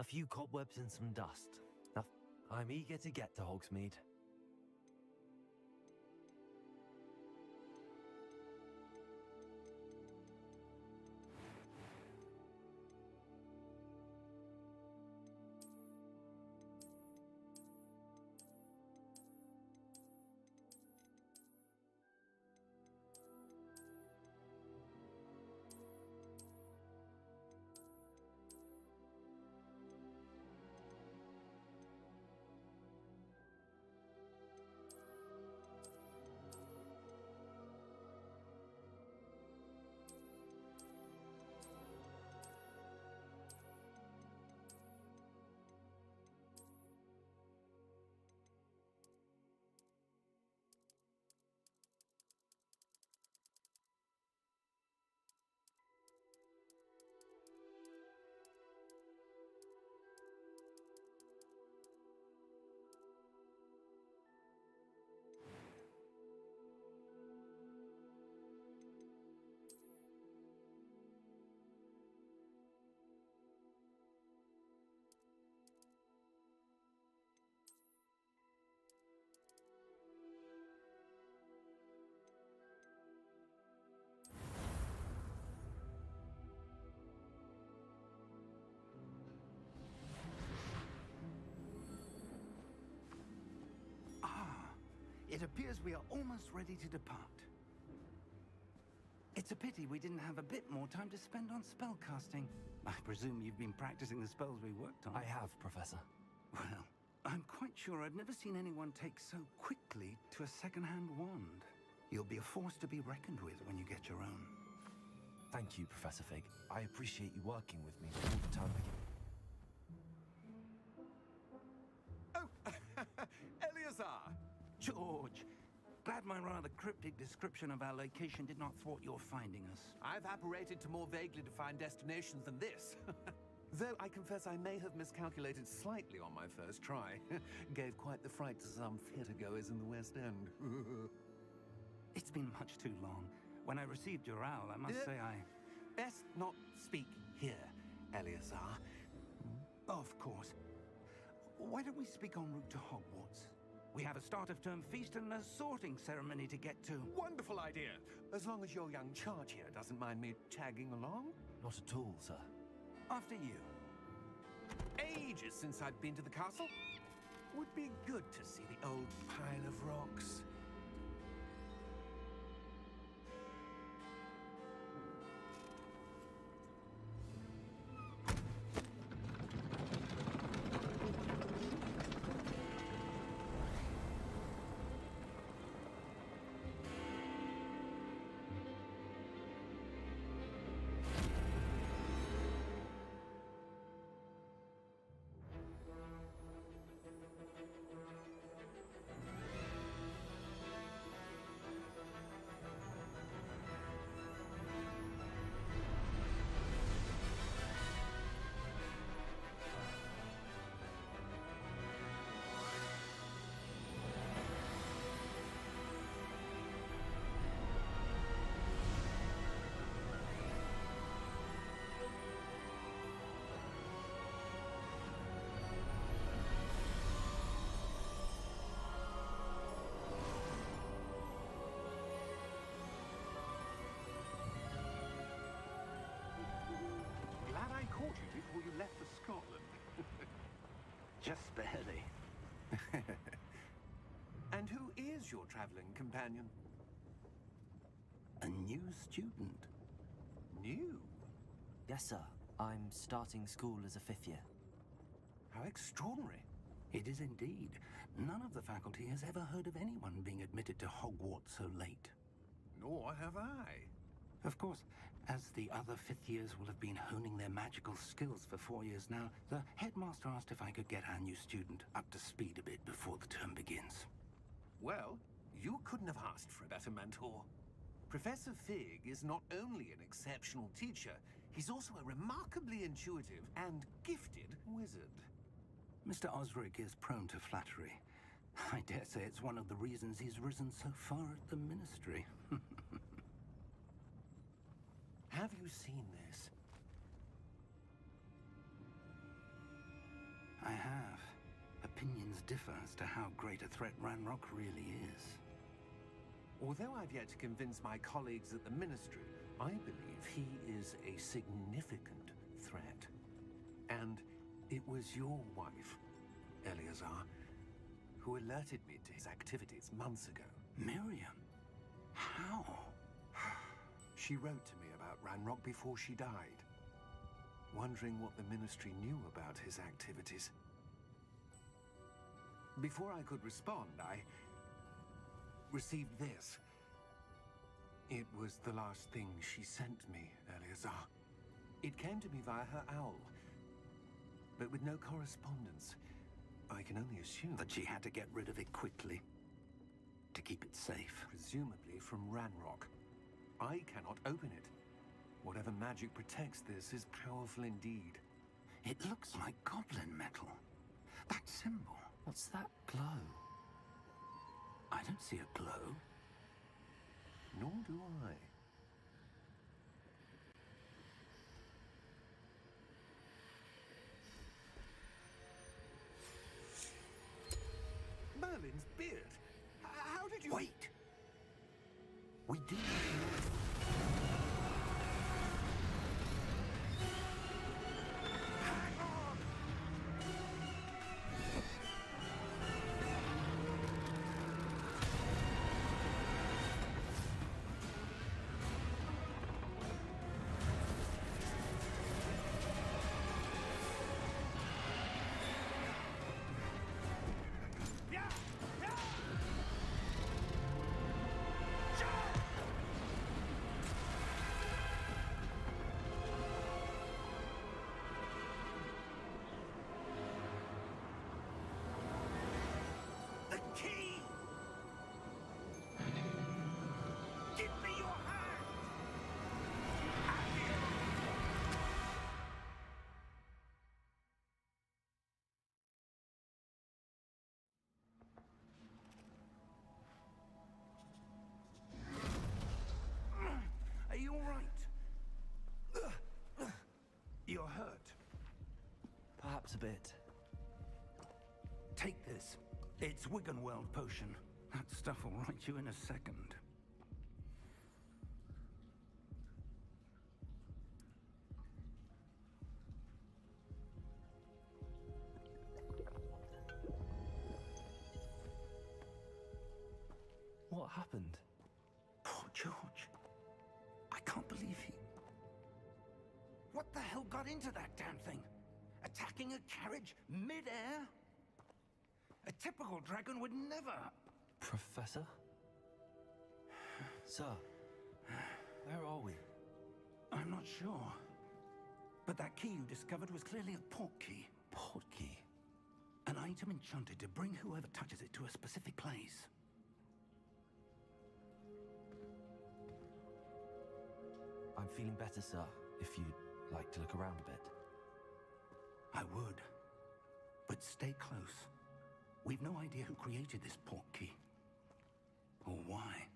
A few cobwebs and some dust. I'm eager to get to Hogsmeade. It appears we are almost ready to depart. It's a pity we didn't have a bit more time to spend on spellcasting. I presume you've been practicing the spells we worked on. I have, Professor. Well, I'm quite sure I've never seen anyone take so quickly to a second-hand wand. You'll be a force to be reckoned with when you get your own. Thank you, Professor Fig. I appreciate you working with me all the time again. Oh, Eleazar! George, glad my rather cryptic description of our location did not thwart your finding us. I've apparated to more vaguely defined destinations than this. Though I confess I may have miscalculated slightly on my first try. Gave quite the fright to some theatre-goers in the West End. It's been much too long. When I received your owl, I must say I... Best not speak here, Eleazar. Of course. Why don't we speak en route to Hogwarts? We have a start-of-term feast and a sorting ceremony to get to. Wonderful idea! As long as your young charge here doesn't mind me tagging along. Not at all, sir. After you. Ages since I'd been to the castle. Would be good to see the old pile of rocks. Caught you before you left for Scotland. Just barely. And who is your traveling companion? A new student. New? Yes, sir. I'm starting school as a 5th year. How extraordinary. It is indeed. None of the faculty has ever heard of anyone being admitted to Hogwarts so late. Nor have I. Of course, as the other 5th years will have been honing their magical skills for 4 years now, the headmaster asked if I could get our new student up to speed a bit before the term begins. Well, you couldn't have asked for a better mentor. Professor Fig is not only an exceptional teacher, he's also a remarkably intuitive and gifted wizard. Mr. Osric is prone to flattery. I dare say it's one of the reasons he's risen so far at the Ministry. Have you seen this? differ as to how great a threat Ranrock really is. Although I've yet to convince my colleagues at the Ministry, I believe he is a significant threat. And it was your wife, Eleazar, who alerted me to his activities months ago. Miriam? How? She wrote to me about Ranrock before she died, wondering what the Ministry knew about his activities. Before I could respond, I received this. It was the last thing she sent me, Eleazar. It came to me via her owl, but with no correspondence. I can only assume That she had to get rid of it quickly, to keep it safe. presumably from Ranrock. I cannot open it. Whatever magic protects this is powerful indeed. It looks like goblin metal. That symbol. What's that glow? I don't see a glow. Nor do I. Merlin's beard. How did you... Wait! We do not know. Hang on! Yeah! Yeah! Jump! The key! Give me your hand! Are you all right? You're hurt. Perhaps a bit. Take this. It's Wiggenweld potion. That stuff will right you in a second. What happened? Poor George. I can't believe he... What the hell got into that damn thing? Attacking a carriage mid-air? A typical dragon would never... Professor? Sir, where are we? I'm not sure. But that key you discovered was clearly a port key. Port key? An item enchanted to bring whoever touches it to a specific place. I'm feeling better, sir, if you'd like to look around a bit. I would. But stay close. We've no idea who created this port key. Or why.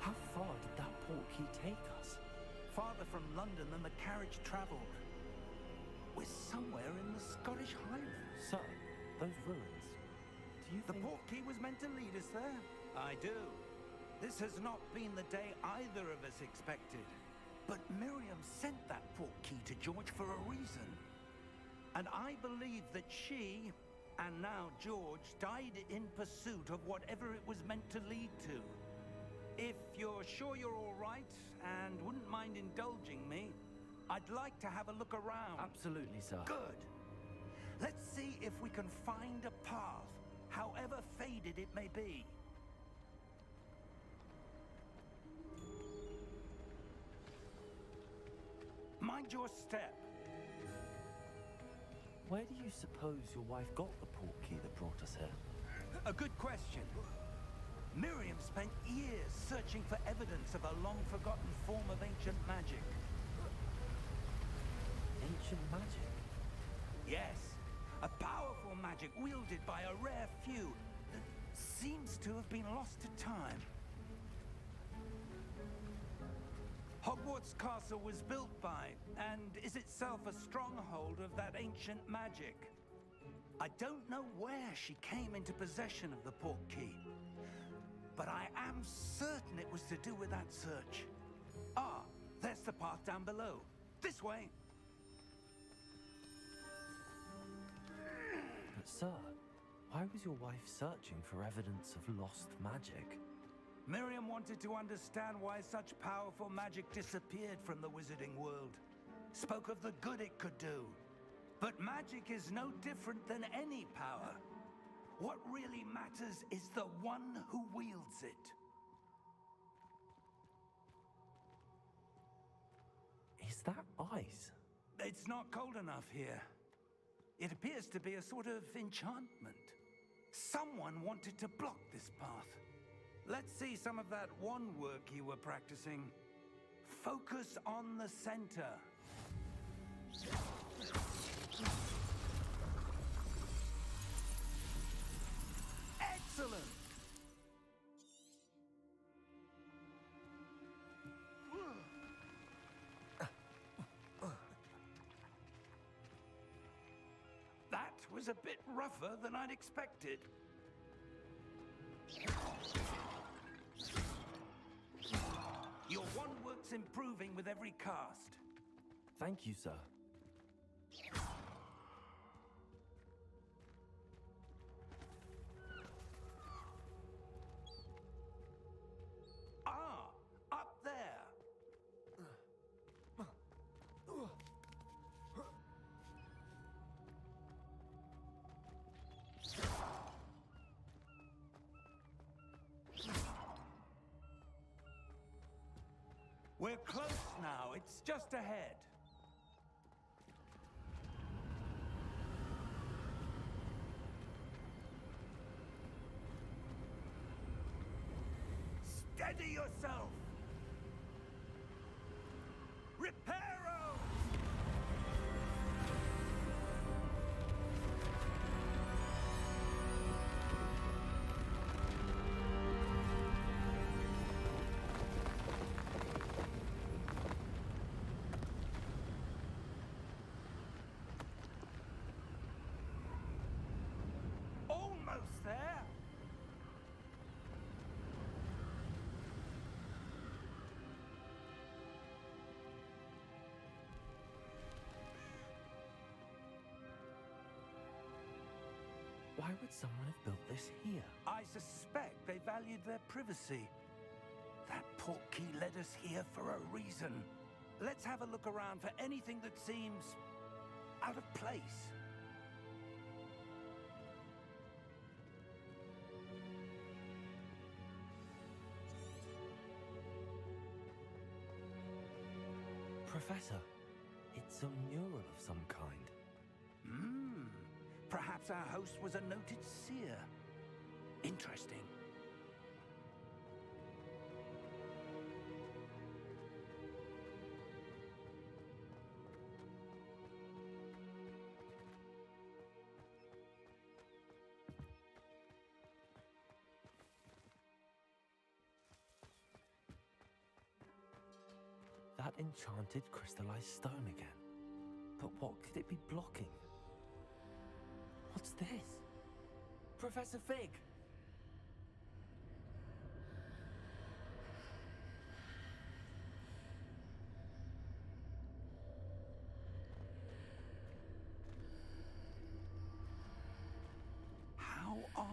How far did that port key take us? Farther from London than the carriage traveled. We're somewhere in the Scottish Highlands. Sir, those ruins. Do you The think... port key was meant to lead us there. I do. This has not been the day either of us expected. But Miriam sent that port key to George for a reason. And I believe that she, and now George, died in pursuit of whatever it was meant to lead to. If you're sure you're all right and wouldn't mind indulging me, I'd like to have a look around. Absolutely, sir. Good. Let's see if we can find a path, however faded it may be. Mind your step. Where do you suppose your wife got the port key that brought us here? A good question. Miriam spent years searching for evidence of a long-forgotten form of ancient magic. Ancient magic? magic wielded by a rare few that seems to have been lost to time. Hogwarts Castle was built by, and is itself a stronghold of that ancient magic. I don't know where she came into possession of the portkey, but I am certain it was to do with that search. Ah, there's the path down below. This way. But sir, why was your wife searching for evidence of lost magic? Miriam wanted to understand why such powerful magic disappeared from the wizarding world. Spoke of the good it could do. But magic is no different than any power. What really matters is the one who wields it. Is that ice? It's not cold enough here. It appears to be a sort of enchantment. Someone wanted to block this path. Let's see some of that wand work you were practicing. Focus on the center. Excellent! That was a bit rougher than I'd expected. Your wand work's improving with every cast. Thank you, sir. Ah, up there. We're close now. It's just ahead. Steady yourself! Reparo! Almost there! Why would someone have built this here? I suspect they valued their privacy. That portkey led us here for a reason. Let's have a look around for anything that seems out of place. Professor, it's a mural of some kind. Perhaps our host was a noted seer. Interesting. That enchanted crystallized stone again. But what could it be blocking? What's this? Professor Fig! How odd.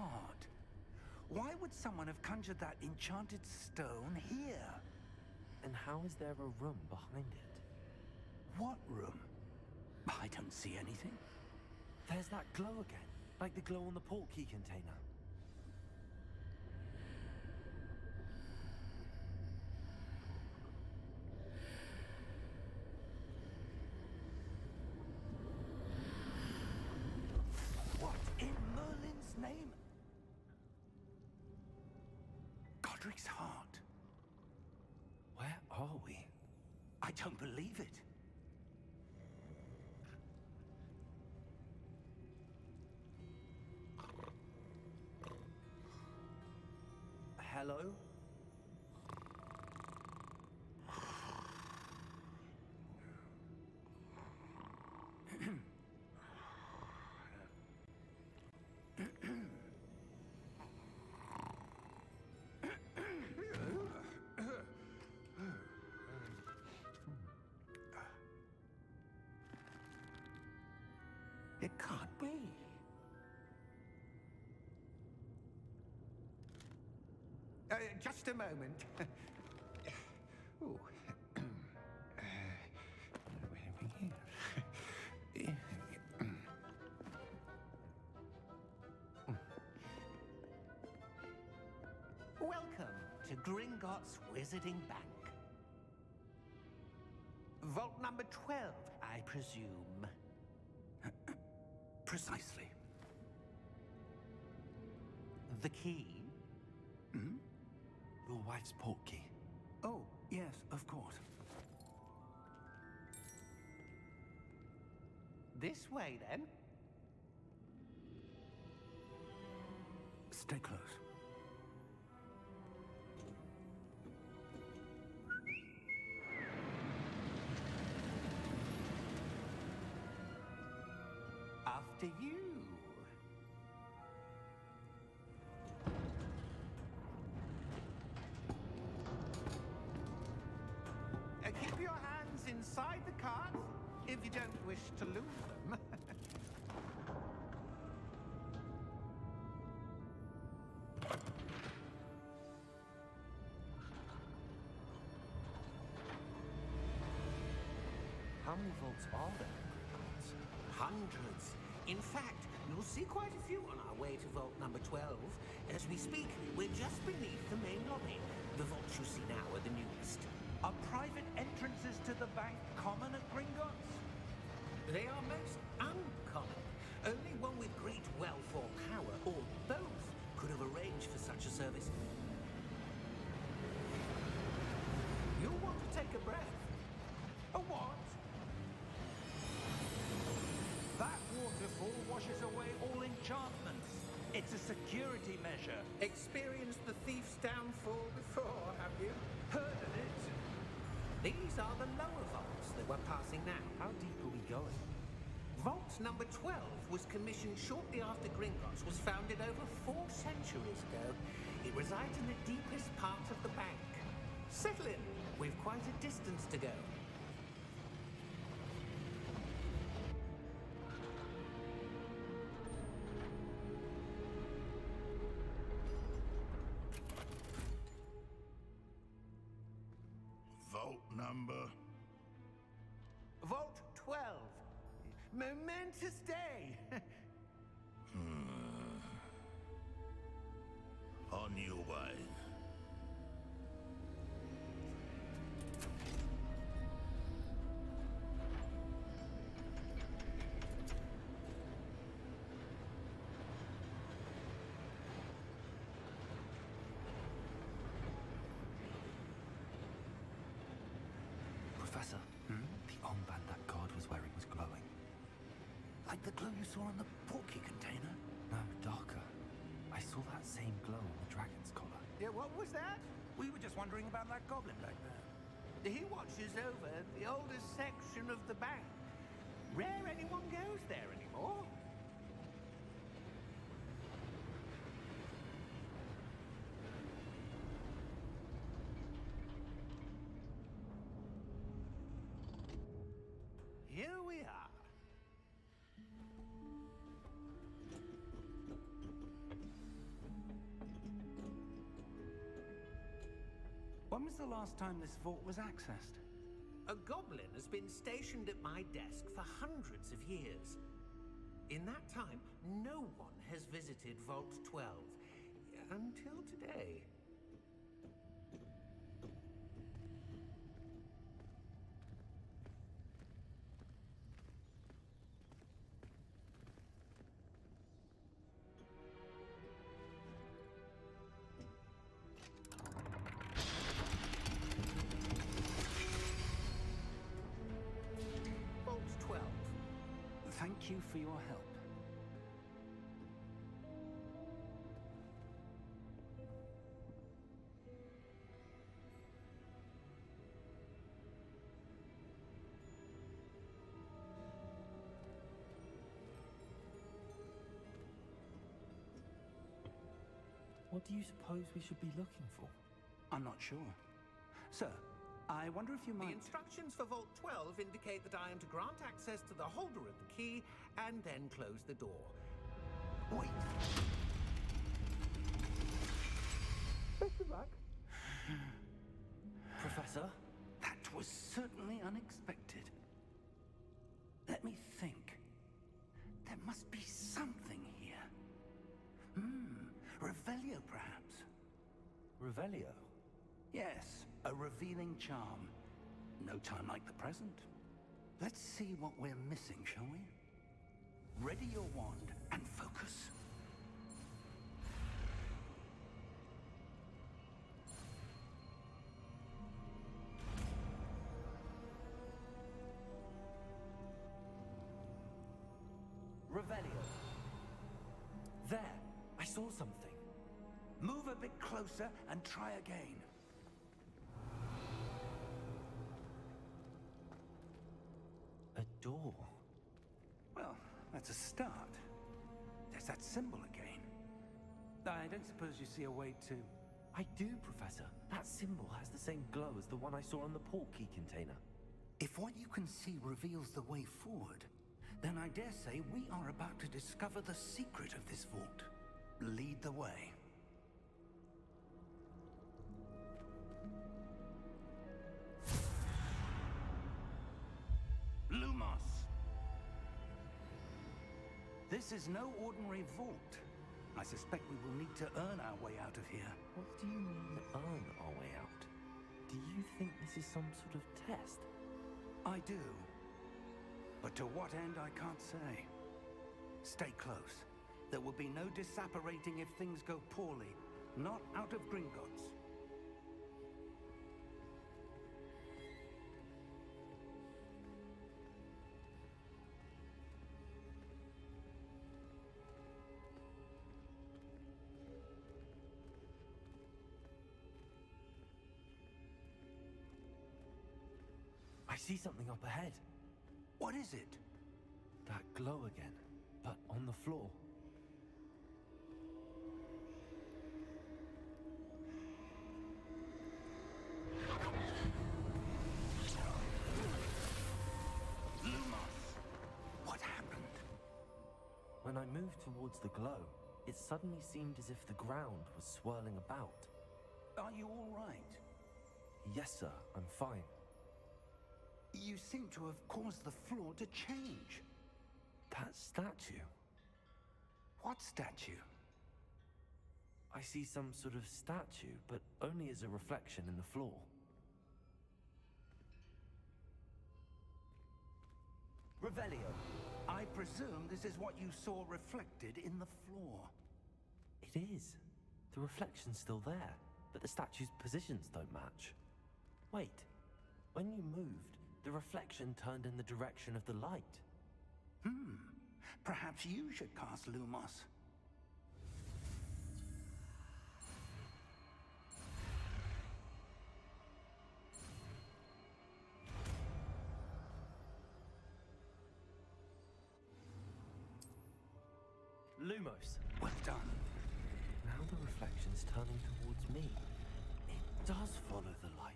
Why would someone have conjured that enchanted stone here? And how is there a room behind it? What room? I don't see anything. There's that glow again, like the glow on the portkey container. What in Merlin's name? Godric's heart. Where are we? I don't believe it. Hello? It can't be. Just a moment. Ooh. Welcome to Gringotts Wizarding Bank. Vault number 12, I presume. Precisely. The key? Hmm? Your wife's portkey. Oh, yes, of course. This way, then. Stay close. After you. Keep your hands inside the cart if you don't wish to lose them. How many vaults are there? Hundreds. In fact, you'll see quite a few on our way to vault number 12. As we speak, we're just beneath the main lobby. The vaults you see now are the newest. Are private entrances to the bank common at Gringotts? They are most uncommon. Only one with great wealth or power, or both, could have arranged for such a service. You'll want to take a breath. A what? That waterfall washes away all enchantments. It's a security measure. Experienced the thief's downfall before, have you? Heard of it? These are the lower vaults that we're passing now. How deep are we going? Vault number 12 was commissioned shortly after Gringotts was founded over 4 centuries ago. It resides in the deepest part of the bank. Settle in. We've quite a distance to go. Vault number? Vault 12. Momentous day. On your way. Professor, the armband that guard was wearing was glowing. Like the glow you saw on the portkey container? No, darker. I saw that same glow on the dragon's collar. Yeah, what was that? We were just wondering about that goblin back there. He watches over the oldest section of the bank. Rare anyone goes there anymore. Here we are. When was the last time this vault was accessed? A goblin has been stationed at my desk for hundreds of years. In that time, no one has visited Vault 12. Until today. Vault 12. Thank you for your help. What do you suppose we should be looking for? I'm not sure. Sir, I wonder if you The might... instructions for Vault 12 indicate that I am to grant access to the holder of the key and then close the door. Wait! Best of luck. Professor? That was certainly unexpected. Let me think. There must be something here. Revelio, perhaps. Revelio? Yes, a revealing charm. No time like the present. Let's see what we're missing, shall we? Ready your wand and focus. Revelio. There, I saw something. Move a bit closer and try again. A door. Well, that's a start. There's that symbol again. I don't suppose you see a way to... I do, Professor. That symbol has the same glow as the one I saw on the port key container. If what you can see reveals the way forward, then I dare say we are about to discover the secret of this vault. Lead the way. Lumos! This is no ordinary vault. I suspect we will need to earn our way out of here. What do you mean, earn our way out? Do you think this is some sort of test? I do. But to what end, I can't say. Stay close. There will be no disapparating if things go poorly. Not out of Gringotts. I see something up ahead. What is it? That glow again, but on the floor. Lumos! What happened? When I moved towards the glow, it suddenly seemed as if the ground was swirling about. Are you all right? Yes, sir, I'm fine. You seem to have caused the floor to change. That statue. What statue? I see some sort of statue, but only as a reflection in the floor. Revelio. I presume this is what you saw reflected in the floor. It is. The reflection's still there, but the statue's positions don't match. Wait. When you moved, the reflection turned in the direction of the light. Perhaps you should cast Lumos. Lumos. Well done. Now the reflection's turning towards me. It does follow the light.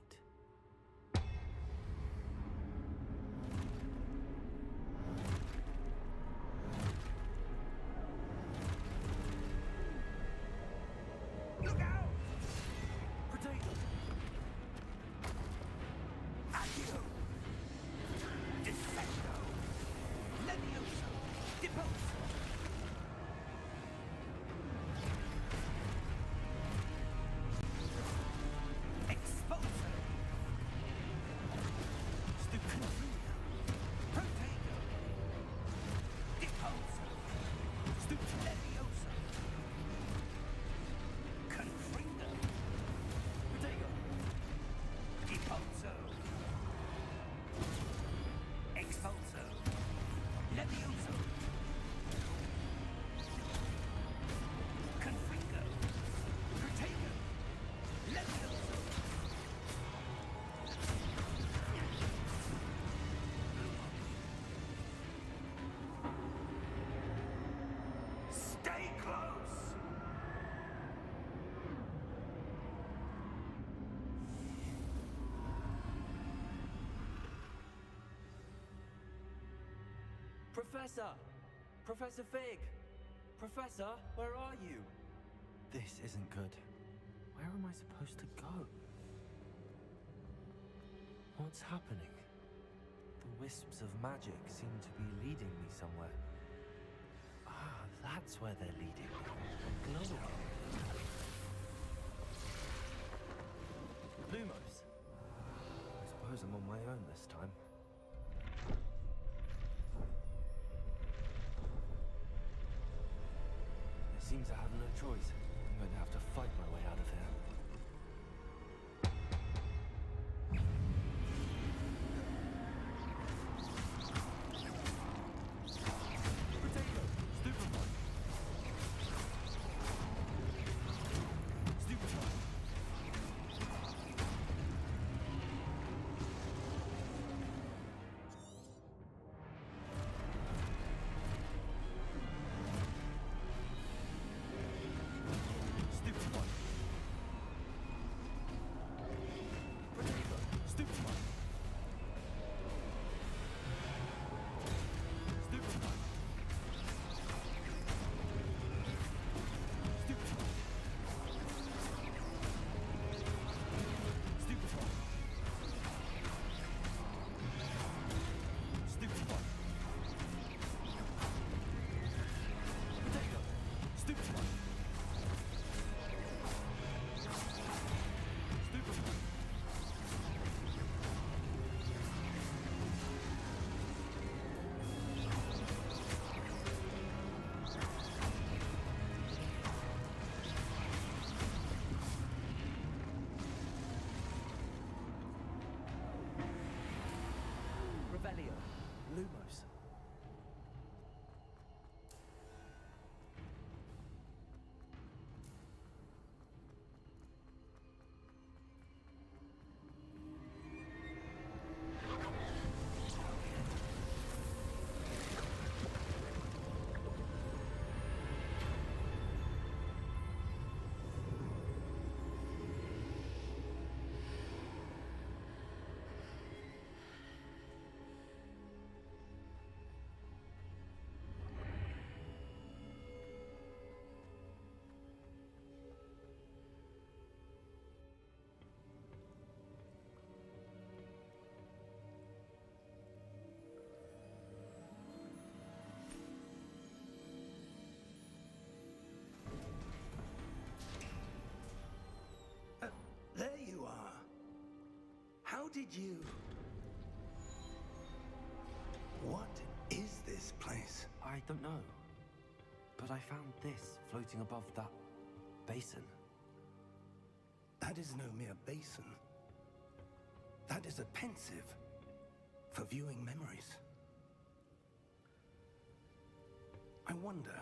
Look out! Potato! Accio! Defendo! Levioso! Deposo! Exposo! Stupendio! Potato! Deposo! Levioso! Confringo! Potato! Deposo! Expulso! Levioso! Confringo! Protego! Levioso! Stay close! Professor! Professor Fig! Professor, where are you? This isn't good. Where am I supposed to go? What's happening? The wisps of magic seem to be leading me somewhere. Ah, that's where they're leading me. Glow again. Lumos. I suppose I'm on my own this time. It seems I have no choice. I'm going to have to fight my way out of here. Potato! Stupefy! Stupefy! Stupefy! Potato! Stupefy! Stupefy! Stupefy! Stupefy! Stupefy! Potato! Stupefy! Stupefy! Revelio. Lumos. There you are. How did you... What is this place? I don't know. But I found this floating above that basin. That is no mere basin. That is a pensive for viewing memories. I wonder...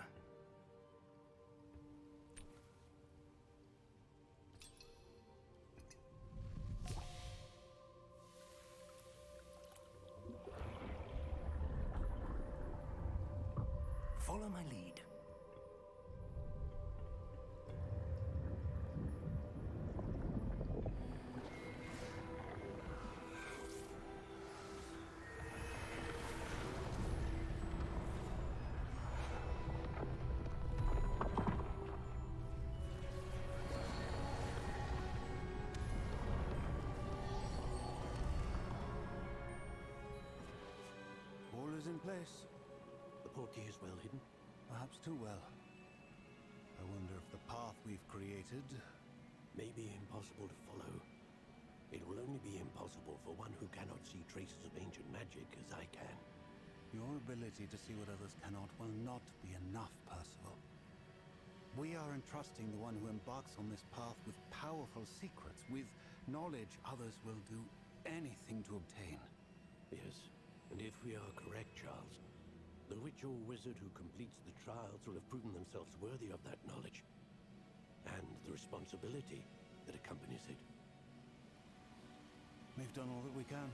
Follow my lead. All is in place. The portier's well hidden. Perhaps too well. I wonder if the path we've created... May be impossible to follow. It will only be impossible for one who cannot see traces of ancient magic as I can. Your ability to see what others cannot will not be enough, Percival. We are entrusting the one who embarks on this path with powerful secrets, with knowledge others will do anything to obtain. Yes, and if we are correct, Charles, the witch or wizard who completes the trials will have proven themselves worthy of that knowledge, and the responsibility that accompanies it. We've done all that we can.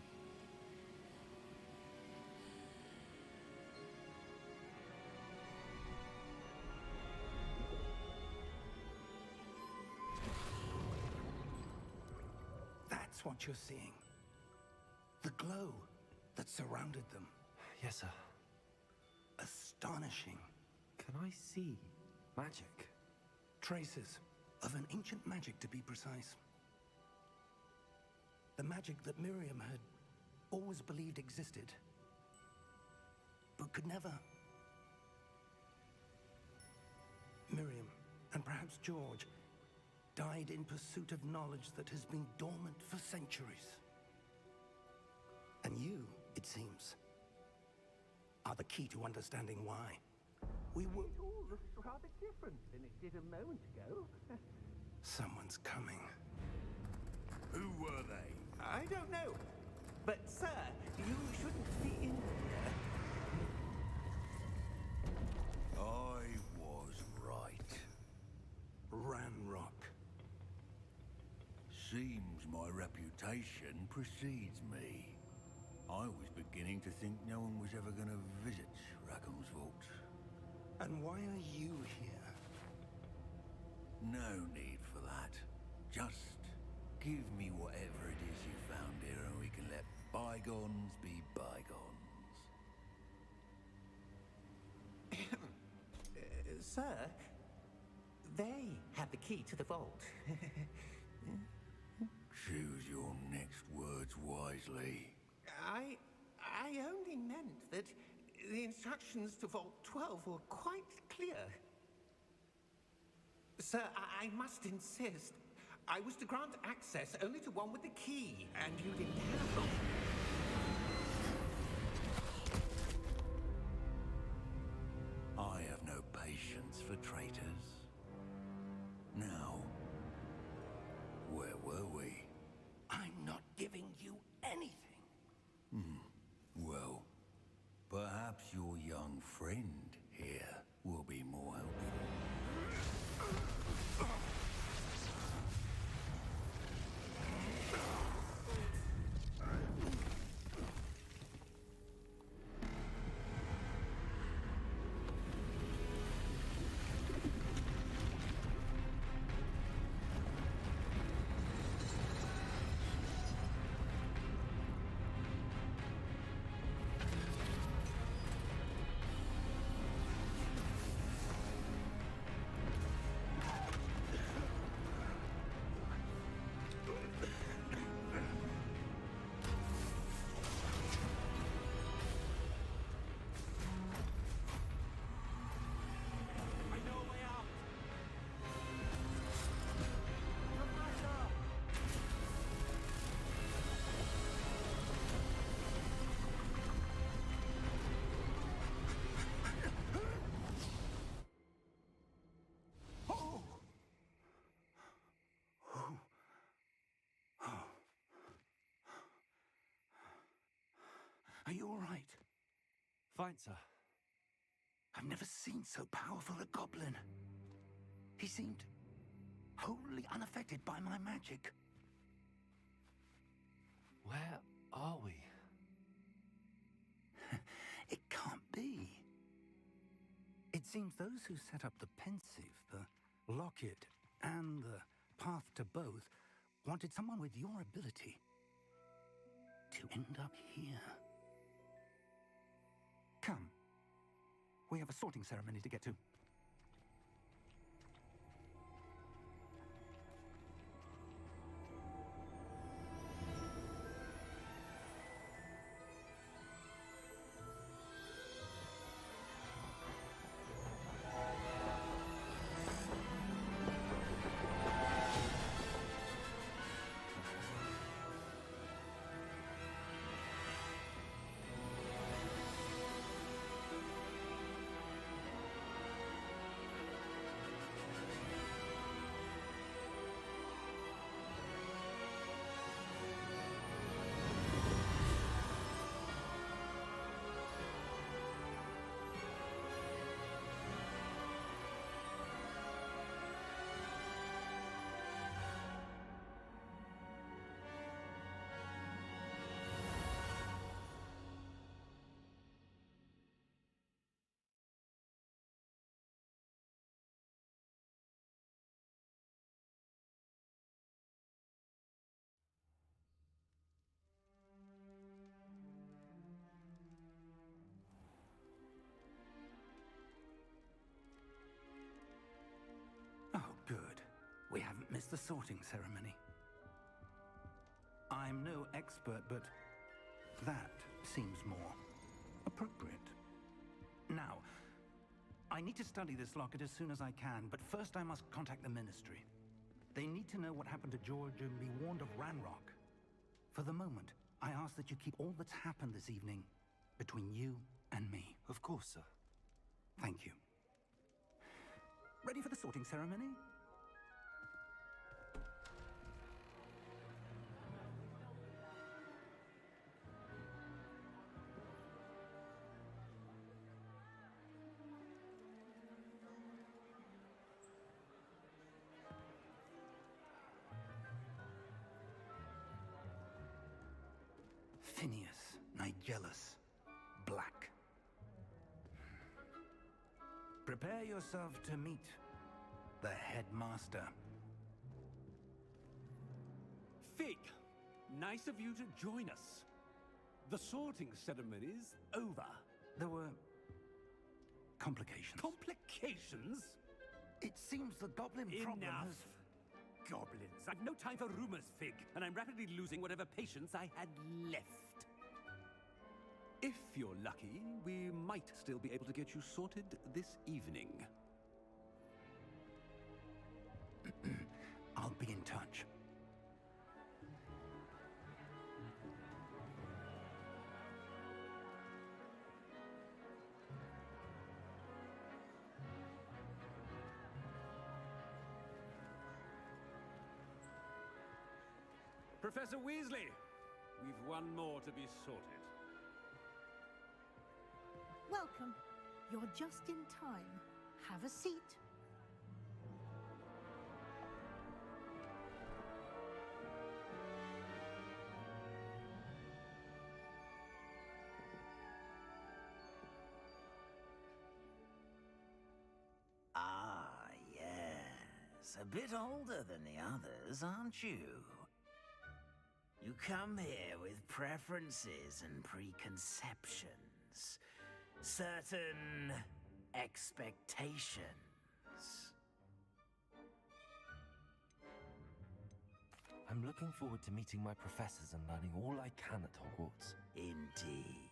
That's what you're seeing. The glow that surrounded them. Yes, sir. astonishing. Can I see magic? Traces of an ancient magic, to be precise. The magic that Miriam had always believed existed, but could never. Miriam, and perhaps George, died in pursuit of knowledge that has been dormant for centuries. And you, it seems, are the key to understanding why. We were... It all looks rather different than it did a moment ago. Someone's coming. Who were they? I don't know. But, sir, you shouldn't be in here. I was right. Ranrock. Seems my reputation precedes me. I was beginning to think no one was ever going to visit Rackham's vault. And why are you here? No need for that. Just give me whatever it is you found here and we can let bygones be bygones. Sir, they have the key to the vault. Choose your next words wisely. I only meant that the instructions to Vault 12 were quite clear. Sir, I must insist. I was to grant access only to one with the key, and you didn't have them. I have no patience for traitors. Now, where were we? I'm not giving you anything. Well, perhaps your young friend here will be more helpful. Are you all right? Fine, sir. I've never seen so powerful a goblin. He seemed wholly unaffected by my magic. Where are we? It can't be. It seems those who set up the pensive, the locket, and the path to both wanted someone with your ability to end up here. Come. We have a sorting ceremony to get to. is the sorting ceremony. I'm no expert, but that seems more appropriate. Now, I need to study this locket as soon as I can, but first I must contact the Ministry. They need to know what happened to George and be warned of Ranrock. For the moment, I ask that you keep all that's happened this evening between you and me. Of course, sir. Thank you. Ready for the sorting ceremony? Phineas, Nigellus, Black. Prepare yourself to meet the headmaster. Fig, nice of you to join us. The sorting ceremony's over. There were complications. Complications? It seems the goblin problem Enough. has... Goblins. I've no time for rumors, Fig, and I'm rapidly losing whatever patience I had left. If you're lucky, we might still be able to get you sorted this evening. I'll be in touch. Professor Weasley, we've one more to be sorted. Welcome. You're just in time. Have a seat. Ah, yes. A bit older than the others, aren't you? You come here with preferences and preconceptions. Certain expectations. I'm looking forward to meeting my professors and learning all I can at Hogwarts. Indeed.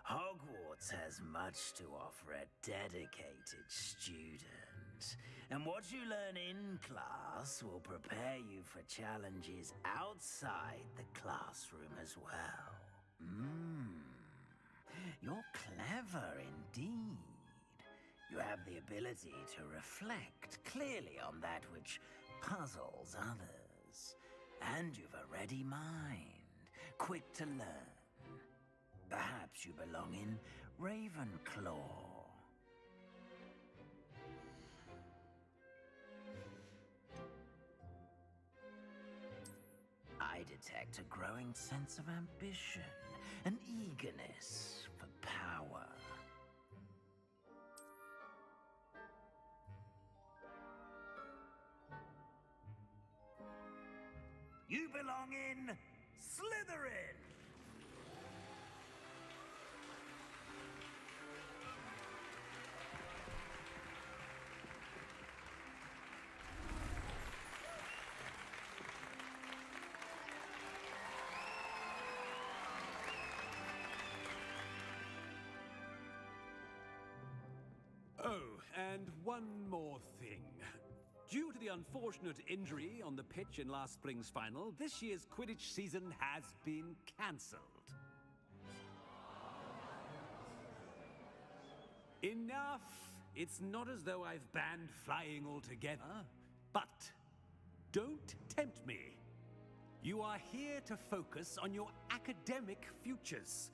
Hogwarts has much to offer a dedicated student. And what you learn in class will prepare you for challenges outside the classroom as well. You're clever indeed. You have the ability to reflect clearly on that which puzzles others. And you've a ready mind, quick to learn. Perhaps you belong in Ravenclaw. I detect a growing sense of ambition, an eagerness for power. You belong in Slytherin! Oh, and one more thing. Due to the unfortunate injury on the pitch in last spring's final, this year's Quidditch season has been cancelled. Enough! It's not as though I've banned flying altogether. But don't tempt me. You are here to focus on your academic futures.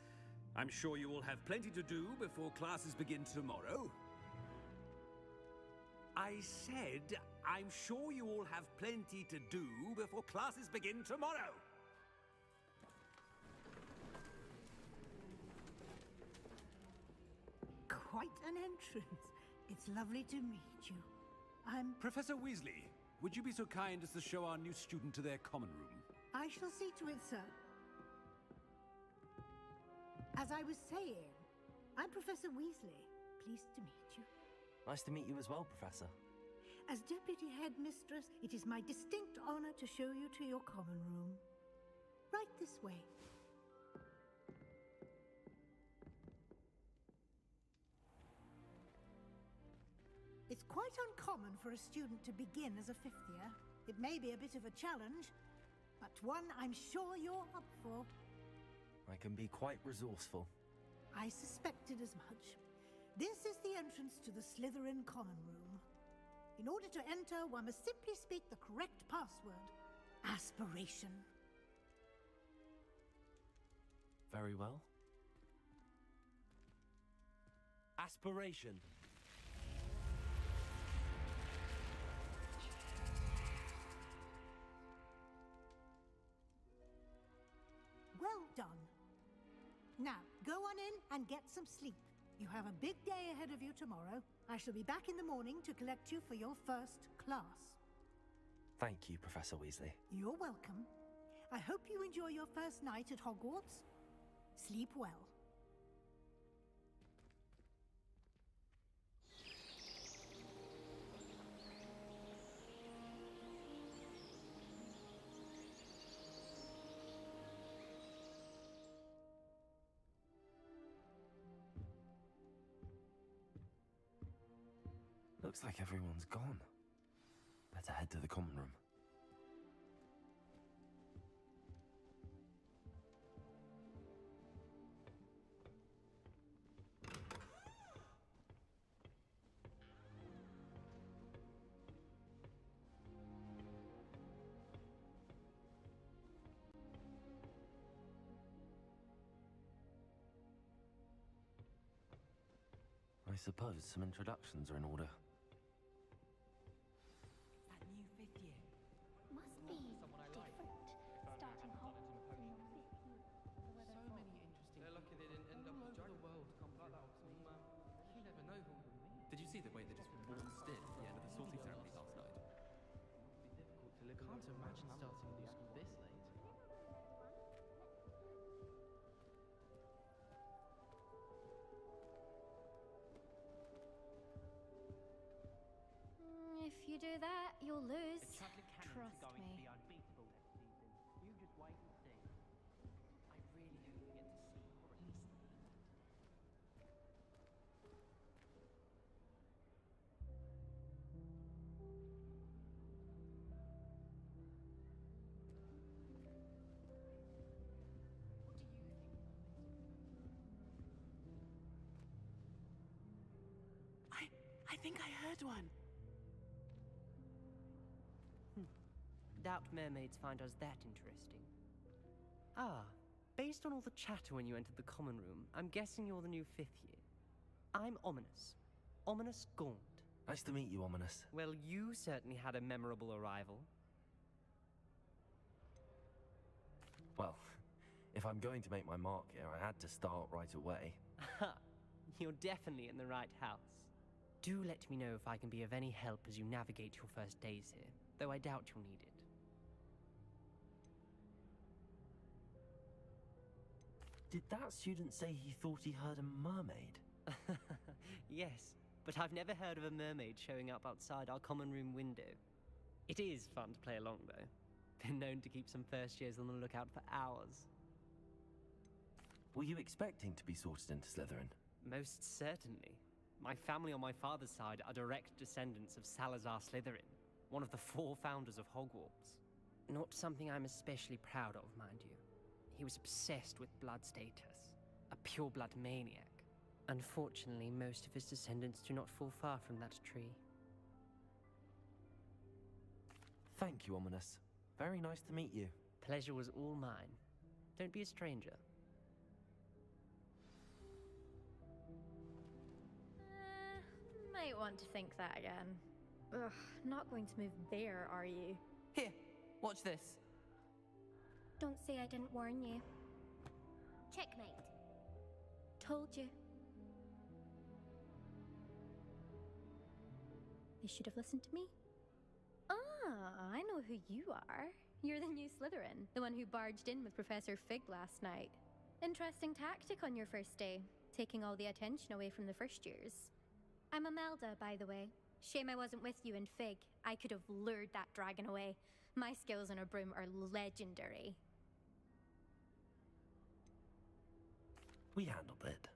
I'm sure you will have plenty to do before classes begin tomorrow. I said, I'm sure you all have plenty to do before classes begin tomorrow. Quite an entrance. It's lovely to meet you. I'm... Professor Weasley, would you be so kind as to show our new student to their common room? I shall see to it, sir. As I was saying, I'm Professor Weasley. Pleased to meet you. Nice to meet you as well, Professor. As Deputy Headmistress, it is my distinct honor to show you to your common room. Right this way. It's quite uncommon for a student to begin as a fifth year. It may be a bit of a challenge, but one I'm sure you're up for. I can be quite resourceful. I suspected as much. This is the entrance to the Slytherin common room. In order to enter, one must simply speak the correct password. Aspiration. Very well. Aspiration. Well done. Now, go on in and get some sleep. You have a big day ahead of you tomorrow. I shall be back in the morning to collect you for your first class. Thank you, Professor Weasley. You're welcome. I hope you enjoy your first night at Hogwarts. Sleep well. Looks like everyone's gone. Better head to the common room. I suppose some introductions are in order. That new fifth year. Must be different. Starting hot from your fifth year. So many interesting. They're lucky they didn't end up all over the world to come like that. You never know who will meet. Did you see the way they just walked stiff at the end of the sorting ceremony last night? It must be difficult to live. Can't imagine starting a new school this late. If you do that, you'll lose. The Chudley Cannons Trust are going to me. be unbeatable next season. You just wait and see. I really hope we get to see Hogwarts. I think I heard one. Doubt mermaids find us that interesting. Ah, based on all the chatter when you entered the common room, I'm guessing you're the new fifth year. I'm Ominous. Ominous Gaunt. Nice to meet you, Ominous. Well, you certainly had a memorable arrival. Well, if I'm going to make my mark here, I had to start right away. Ha! You're definitely in the right house. Do let me know if I can be of any help as you navigate your first days here, though I doubt you'll need it. Did that student say he thought he heard a mermaid? Yes, but I've never heard of a mermaid showing up outside our common room window. It is fun to play along, though. Been known to keep some first years on the lookout for hours. Were you expecting to be sorted into Slytherin? Most certainly. My family on my father's side are direct descendants of Salazar Slytherin, one of the 4 founders of Hogwarts. Not something I'm especially proud of, mind you. He was obsessed with blood status, a pure-blood maniac. Unfortunately, most of his descendants do not fall far from that tree. Thank you, Ominous. Very nice to meet you. Pleasure was all mine. Don't be a stranger. Might want to think that again. Ugh, not going to move there, are you? Here, watch this. Don't say I didn't warn you. Checkmate. Told you. They should have listened to me. Ah, I know who you are. You're the new Slytherin, the one who barged in with Professor Fig last night. Interesting tactic on your first day, taking all the attention away from the first years. I'm Imelda, by the way. Shame I wasn't with you in Fig. I could have lured that dragon away. My skills on a broom are legendary. We handled it.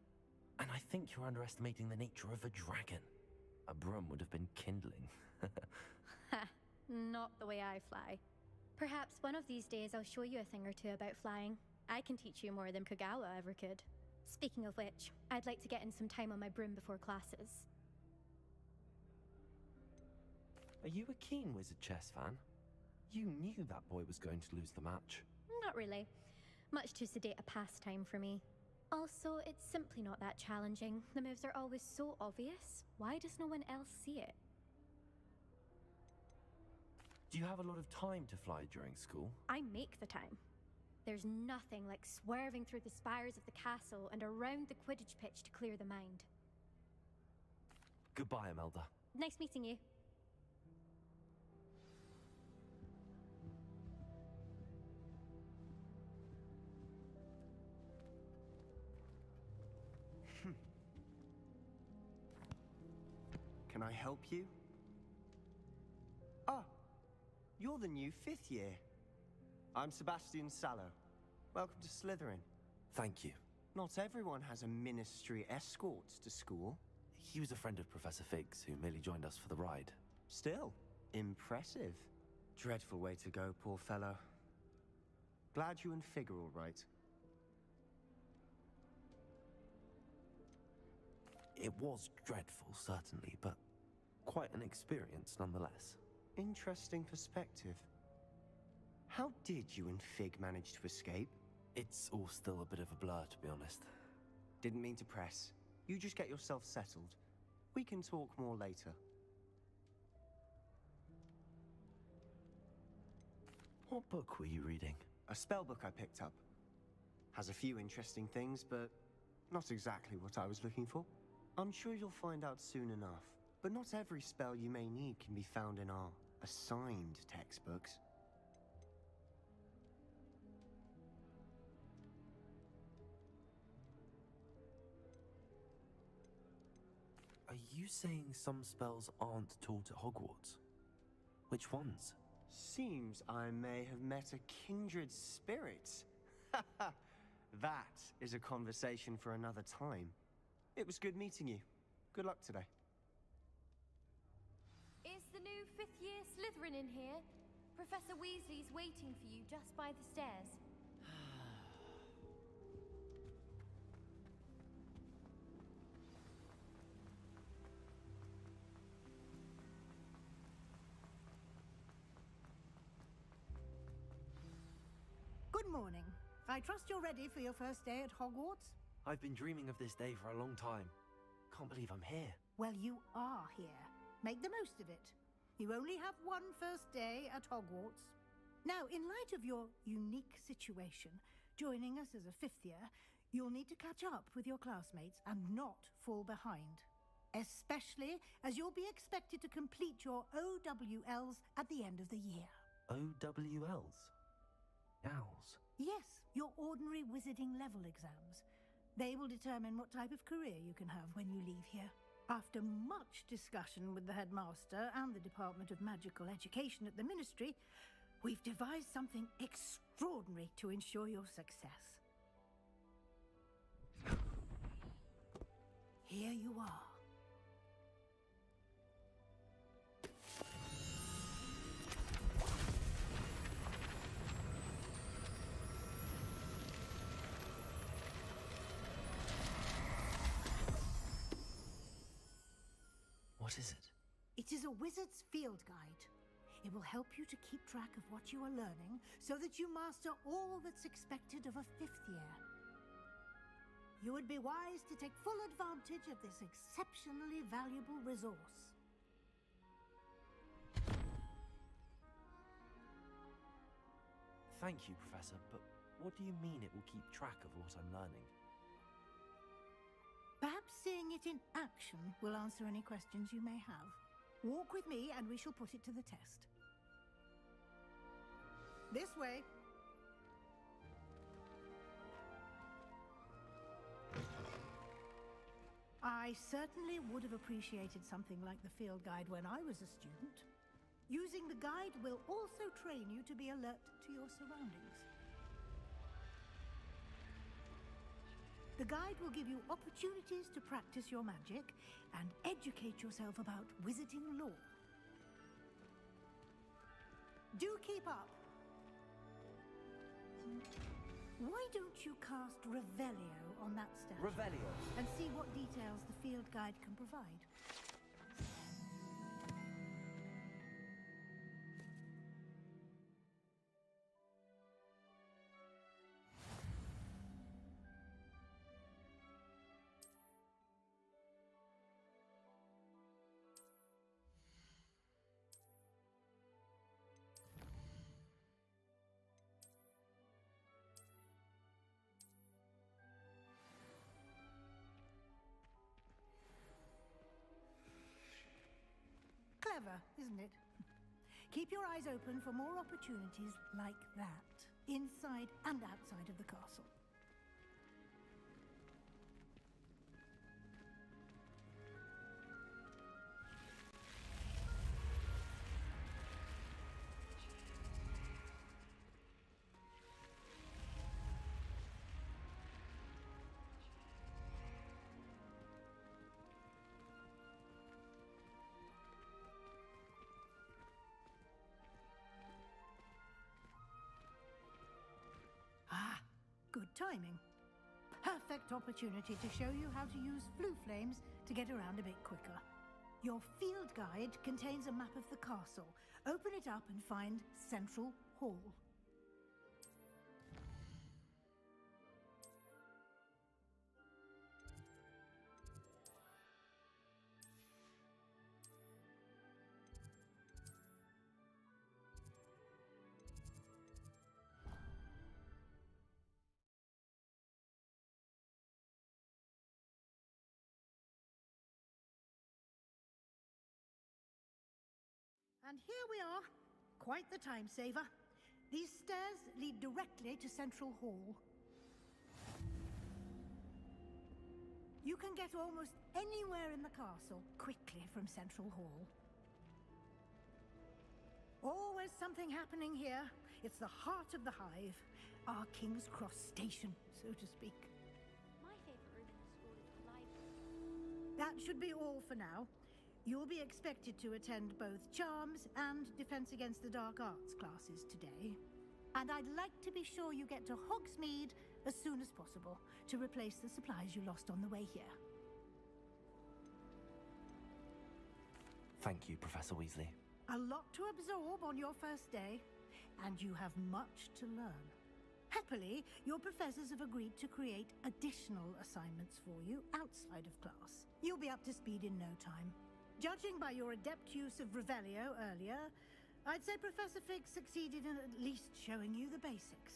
And I think you're underestimating the nature of a dragon. A broom would have been kindling. Ha, not the way I fly. Perhaps one of these days I'll show you a thing or two about flying. I can teach you more than Kagawa ever could. Speaking of which, I'd like to get in some time on my broom before classes. Are you a keen Wizard chess fan? You knew that boy was going to lose the match. Not really. Much too sedate a pastime for me. Also, it's simply not that challenging. The moves are always so obvious. Why does no one else see it? Do you have a lot of time to fly during school? I make the time. There's nothing like swerving through the spires of the castle and around the Quidditch pitch to clear the mind. Goodbye, Imelda. Nice meeting you. Can I help you? Ah, you're the new 5th year. I'm Sebastian Sallow. Welcome to Slytherin. Thank you. Not everyone has a ministry escort to school. He was a friend of Professor Fig's who merely joined us for the ride. Still, impressive. Dreadful way to go, poor fellow. Glad you and Fig are all right. It was dreadful, certainly, but quite an experience nonetheless. Interesting perspective. How did you and Fig manage to escape? It's all still a bit of a blur, to be honest. Didn't mean to press. You just get yourself settled. We can talk more later. What book were you reading? A spellbook I picked up. Has a few interesting things, but not exactly what I was looking for. I'm sure you'll find out soon enough. But not every spell you may need can be found in our assigned textbooks. Are you saying some spells aren't taught at Hogwarts? Which ones? Seems I may have met a kindred spirit. That is a conversation for another time. It was good meeting you. Good luck today. Is the new 5th year Slytherin in here? Professor Weasley's waiting for you just by the stairs. Good morning. I trust you're ready for your first day at Hogwarts? I've been dreaming of this day for a long time. Can't believe I'm here. Well, you are here. Make the most of it. You only have one first day at Hogwarts. Now, in light of your unique situation, joining us as a 5th year, you'll need to catch up with your classmates and not fall behind. Especially as you'll be expected to complete your OWLs at the end of the year. OWLs? Owls? Yes, your ordinary wizarding level exams. They will determine what type of career you can have when you leave here. After much discussion with the headmaster and the Department of Magical Education at the Ministry, we've devised something extraordinary to ensure your success. Here you are. What is it? It is a wizard's field guide. It will help you to keep track of what you are learning so that you master all that's expected of a 5th year. You would be wise to take full advantage of this exceptionally valuable resource. Thank you, Professor, but what do you mean it will keep track of what I'm learning? Perhaps seeing it in action will answer any questions you may have. Walk with me and we shall put it to the test. This way. I certainly would have appreciated something like the field guide when I was a student. Using the guide will also train you to be alert to your surroundings. The guide will give you opportunities to practice your magic and educate yourself about wizarding lore. Do keep up. Why don't you cast Revelio on that statue? Revelio. And see what details the field guide can provide. Clever, isn't it? Keep your eyes open for more opportunities like that, inside and outside of the castle. Good timing. Perfect opportunity to show you how to use flue flames to get around a bit quicker. Your field guide contains a map of the castle. Open it up and find Central Hall. And here we are. Quite the time saver. These stairs lead directly to Central Hall. You can get almost anywhere in the castle quickly from Central Hall. Always something happening here. It's the heart of the hive. Our King's Cross station, so to speak. My favorite room in the school is the library. That should be all for now. You'll be expected to attend both Charms and Defense Against the Dark Arts classes today. And I'd like to be sure you get to Hogsmeade as soon as possible to replace the supplies you lost on the way here. Thank you, Professor Weasley. A lot to absorb on your first day, and you have much to learn. Happily, your professors have agreed to create additional assignments for you outside of class. You'll be up to speed in no time. Judging by your adept use of Revelio earlier, I'd say Professor Fig succeeded in at least showing you the basics.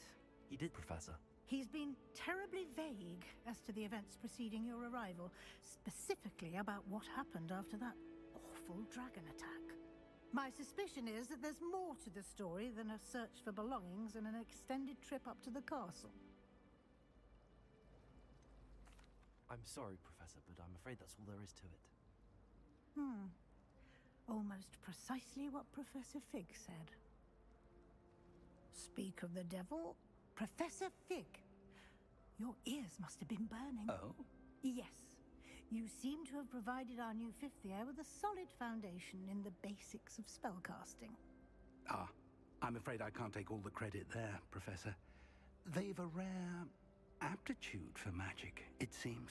He did, Professor. He's been terribly vague as to the events preceding your arrival, specifically about what happened after that awful dragon attack. My suspicion is that there's more to the story than a search for belongings and an extended trip up to the castle. I'm sorry, Professor, but I'm afraid that's all there is to it. Almost precisely what Professor Fig said. Speak of the devil, Professor Fig. Your ears must have been burning. Oh? Yes. You seem to have provided our new fifth year with a solid foundation in the basics of spellcasting. Ah, I'm afraid I can't take all the credit there, Professor. They've a rare aptitude for magic, it seems.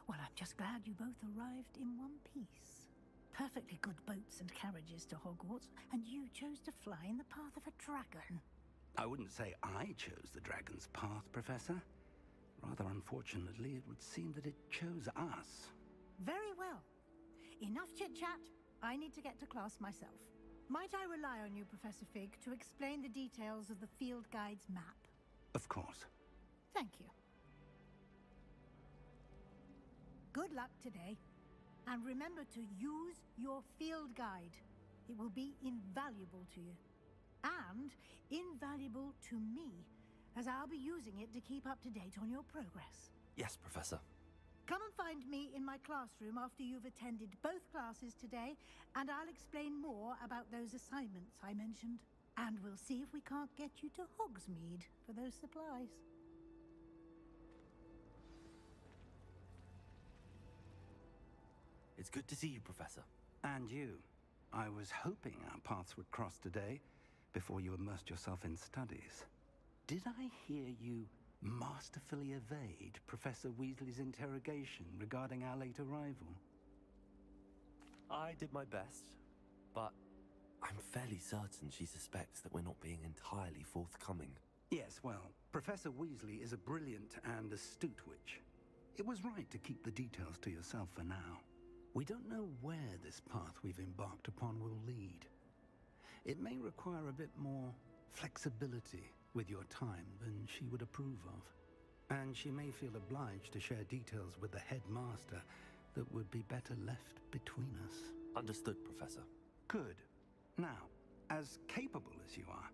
Well, I'm just glad you both arrived in one piece. Perfectly good boats and carriages to Hogwarts, and you chose to fly in the path of a dragon. I wouldn't say I chose the dragon's path, Professor. Rather unfortunately, it would seem that it chose us. Very well. Enough chit-chat. I need to get to class myself. Might I rely on you, Professor Fig, to explain the details of the field guide's map? Of course. Thank you. Good luck today. And remember to use your field guide. It will be invaluable to you. And invaluable to me, as I'll be using it to keep up to date on your progress. Yes, Professor. Come and find me in my classroom after you've attended both classes today, and I'll explain more about those assignments I mentioned. And we'll see if we can't get you to Hogsmeade for those supplies. It's good to see you, Professor. And you. I was hoping our paths would cross today, before you immersed yourself in studies. Did I hear you masterfully evade Professor Weasley's interrogation regarding our late arrival? I did my best, but I'm fairly certain she suspects that we're not being entirely forthcoming. Yes, well, Professor Weasley is a brilliant and astute witch. It was right to keep the details to yourself for now. We don't know where this path we've embarked upon will lead. It may require a bit more flexibility with your time than she would approve of. And she may feel obliged to share details with the headmaster that would be better left between us. Understood, Professor. Good. Now, as capable as you are,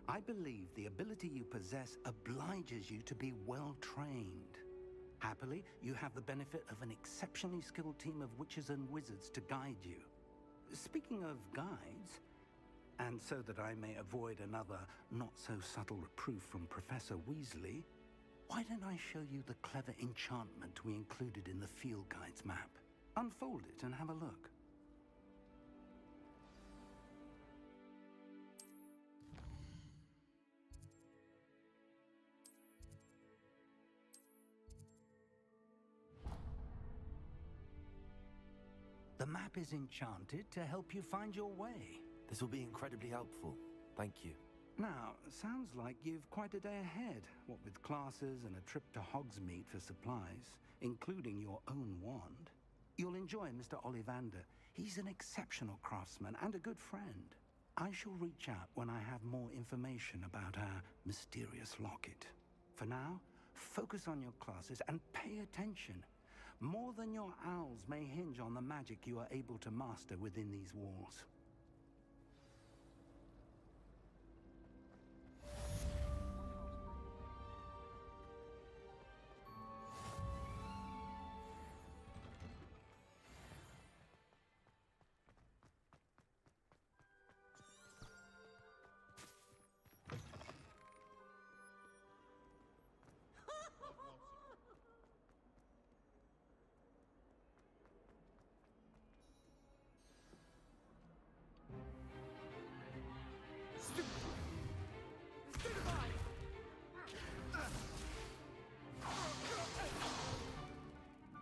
I believe the ability you possess obliges you to be well trained. Happily, you have the benefit of an exceptionally skilled team of witches and wizards to guide you. Speaking of guides, and so that I may avoid another not-so-subtle reproof from Professor Weasley, why don't I show you the clever enchantment we included in the field guide's map? Unfold it and have a look. The map is enchanted to help you find your way. This will be incredibly helpful. Thank you. Now, sounds like you've quite a day ahead, what with classes and a trip to Hogsmeade for supplies, including your own wand. You'll enjoy Mr. Ollivander. He's an exceptional craftsman and a good friend. I shall reach out when I have more information about our mysterious locket. For now, focus on your classes and pay attention. More than your owls may hinge on the magic you are able to master within these walls.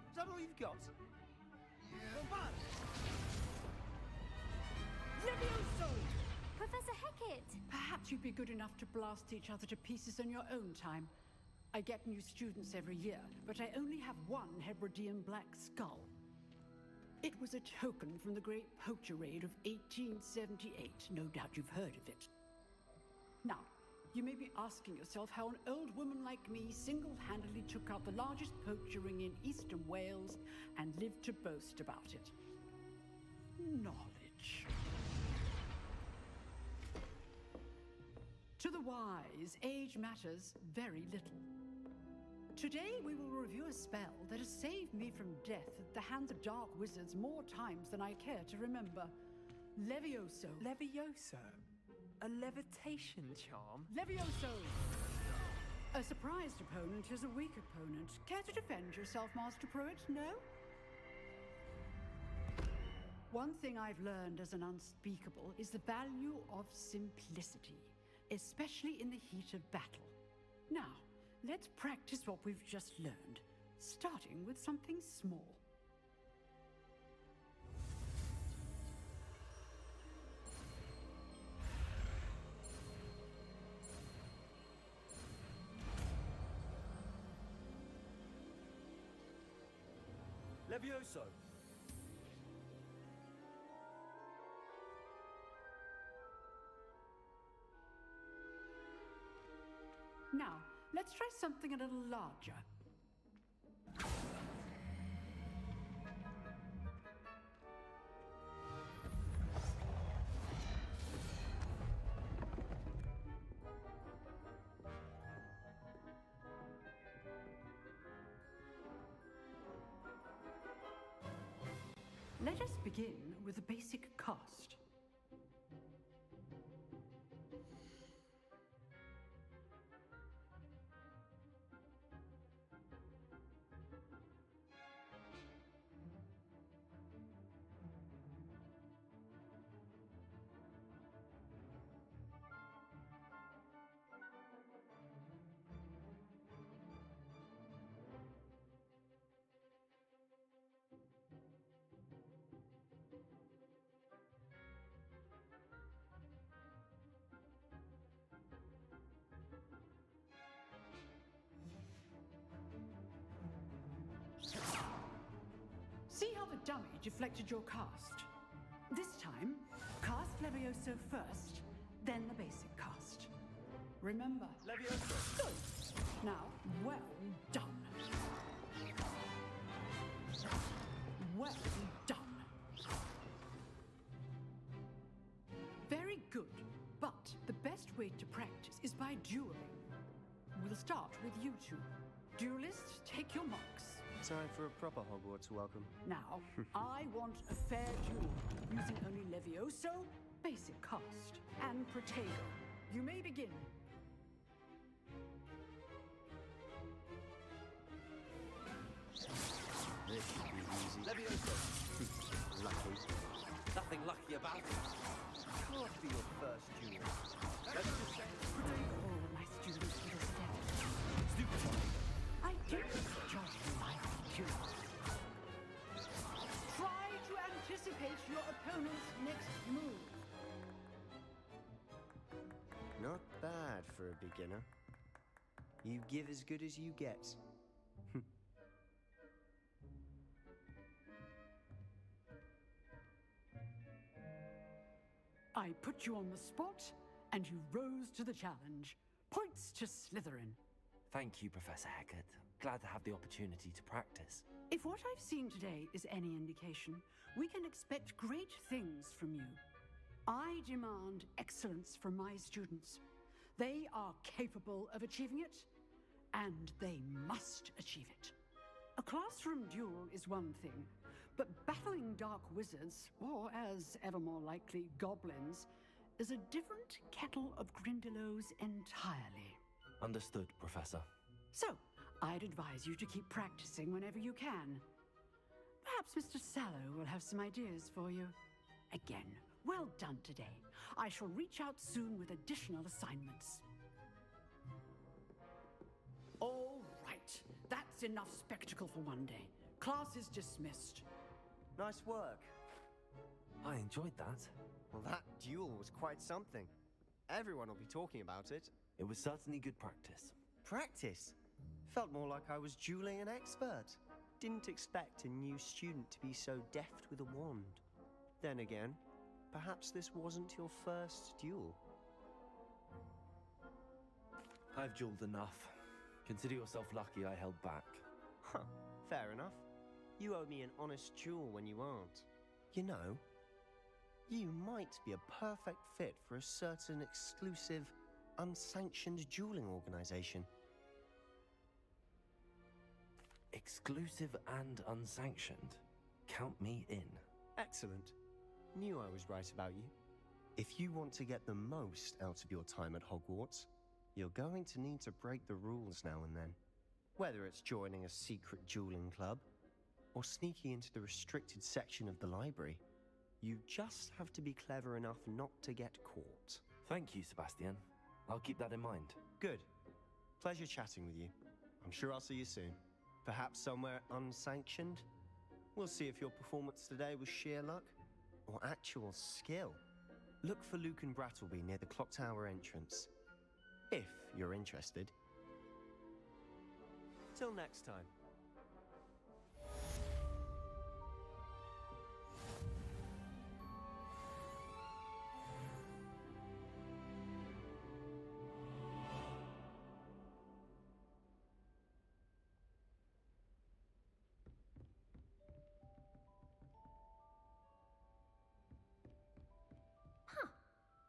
Is that all you've got? Come on! Levioso! Professor Hecat! Perhaps you'd be good enough to blast each other to pieces in your own time. I get new students every year, but I only have one Hebridean black skull. It was a token from the Great Poacher Raid of 1878. No doubt you've heard of it. Now, you may be asking yourself how an old woman like me single-handedly took out the largest poacher ring in eastern Wales and lived to boast about it. Knowledge. To the wise, age matters very little. Today we will review a spell that has saved me from death at the hands of dark wizards more times than I care to remember. Levioso. Levioso? A levitation charm? Levioso! A surprised opponent is a weak opponent. Care to defend yourself, Master Pruitt? No? One thing I've learned as an unspeakable is the value of simplicity, especially in the heat of battle. Now, let's practice what we've just learned, starting with something small. Levioso! Now, let's try something a little larger. Let us begin with the basic cast. See how the dummy deflected your cast? This time, cast Levioso first, then the basic cast. Remember, Levioso. Good. Now, well done. Well done. Very good. But the best way to practice is by dueling. We'll start with you two. Duelists, take your marks. Time for a proper Hogwarts welcome. Now, I want a fair duel, using only Levioso, basic cast, and Protego. You may begin. This should be easy. Levioso. Lucky. Nothing lucky about it. Can't be your first duel. Let's just say Protego. Oh, my students will step. stupid. I don't enjoy life duels. Try to anticipate your opponent's next move. Not bad for a beginner. You give as good as you get. I put you on the spot, and you rose to the challenge. Points to Slytherin. Thank you, Professor Hecat. Glad to have the opportunity to practice. If what I've seen today is any indication, we can expect great things from you. I demand excellence from my students. They are capable of achieving it, and they must achieve it. A classroom duel is one thing, but battling dark wizards, or as ever more likely, goblins, is a different kettle of Grindylows entirely. Understood, Professor. So, I'd advise you to keep practicing whenever you can. Perhaps Mr. Sallow will have some ideas for you. Again, well done today. I shall reach out soon with additional assignments. All right, that's enough spectacle for one day. Class is dismissed. Nice work. I enjoyed that. Well, that duel was quite something. Everyone will be talking about it. It was certainly good practice. Practice? Felt more like I was dueling an expert. Didn't expect a new student to be so deft with a wand. Then again, perhaps this wasn't your first duel. I've dueled enough. Consider yourself lucky I held back. Huh, fair enough. You owe me an honest duel when you aren't. You know, you might be a perfect fit for a certain exclusive, unsanctioned dueling organization. Exclusive and unsanctioned. Count me in. Excellent. Knew I was right about you. If you want to get the most out of your time at Hogwarts, you're going to need to break the rules now and then. Whether it's joining a secret dueling club, or sneaking into the restricted section of the library, you just have to be clever enough not to get caught. Thank you, Sebastian. I'll keep that in mind. Good. Pleasure chatting with you. I'm sure I'll see you soon. Perhaps somewhere unsanctioned? We'll see if your performance today was sheer luck or actual skill. Look for Luke and Brattleby near the clock tower entrance, if you're interested. Till next time.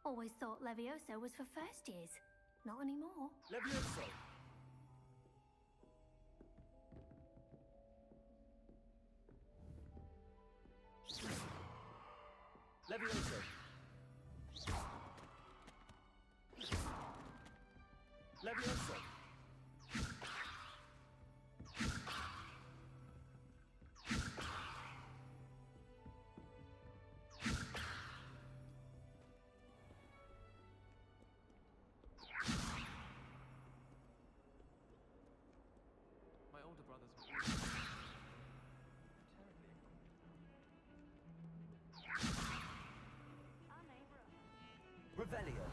Always thought Levioso was for first years. Not anymore. Levioso. Levioso. Levioso. My older brothers were terribly Revelio.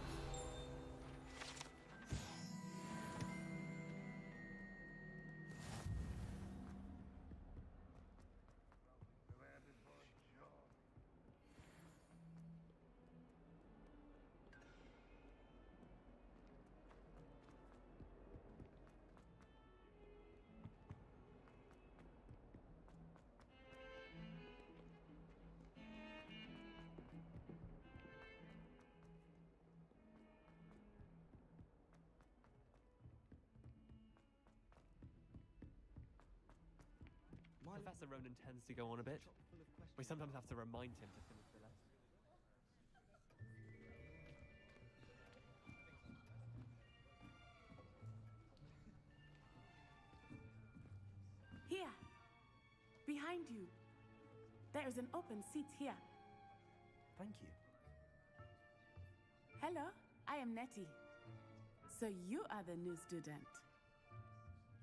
Professor Ronan tends to go on a bit. We sometimes have to remind him to finish the lesson. Here, behind you. There is an open seat here. Thank you. Hello, I am Nettie. So you are the new student.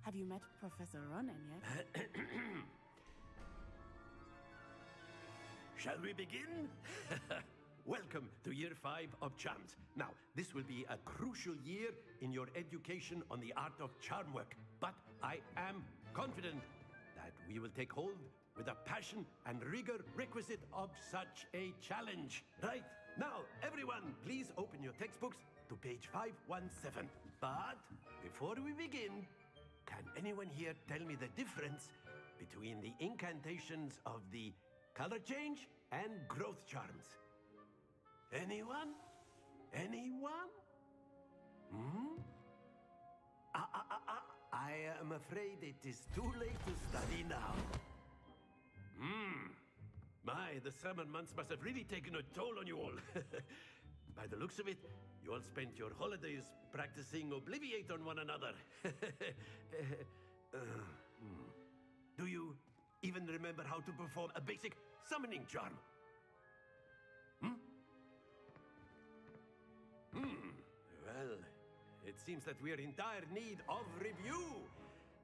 Have you met Professor Ronan yet? Shall we begin? Welcome to Year 5 of Charms. Now, this will be a crucial year in your education on the art of charm work, but I am confident that we will take hold with the passion and rigor requisite of such a challenge. Right, now, everyone, please open your textbooks to page 517. But before we begin, can anyone here tell me the difference between the incantations of the color change and growth charms? Anyone? Anyone? I am afraid it is too late to study now. My, the summer months must have really taken a toll on you all. By the looks of it, you all spent your holidays practicing Obliviate on one another. Do you even remember how to perform a basic summoning charm? Well, it seems that we are in dire need of review.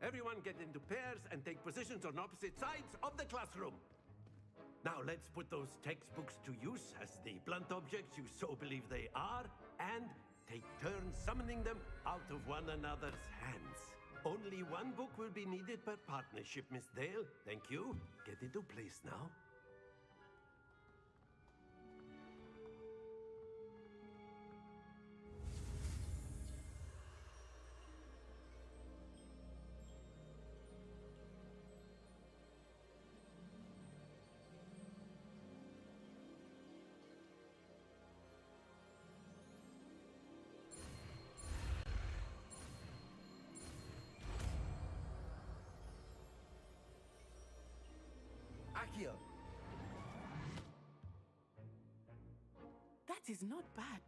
Everyone get into pairs and take positions on opposite sides of the classroom. Now let's put those textbooks to use as the blunt objects you so believe they are, and take turns summoning them out of one another's hands. Only one book will be needed per partnership, Miss Dale. Thank you. Get into place now. Accio. That is not bad.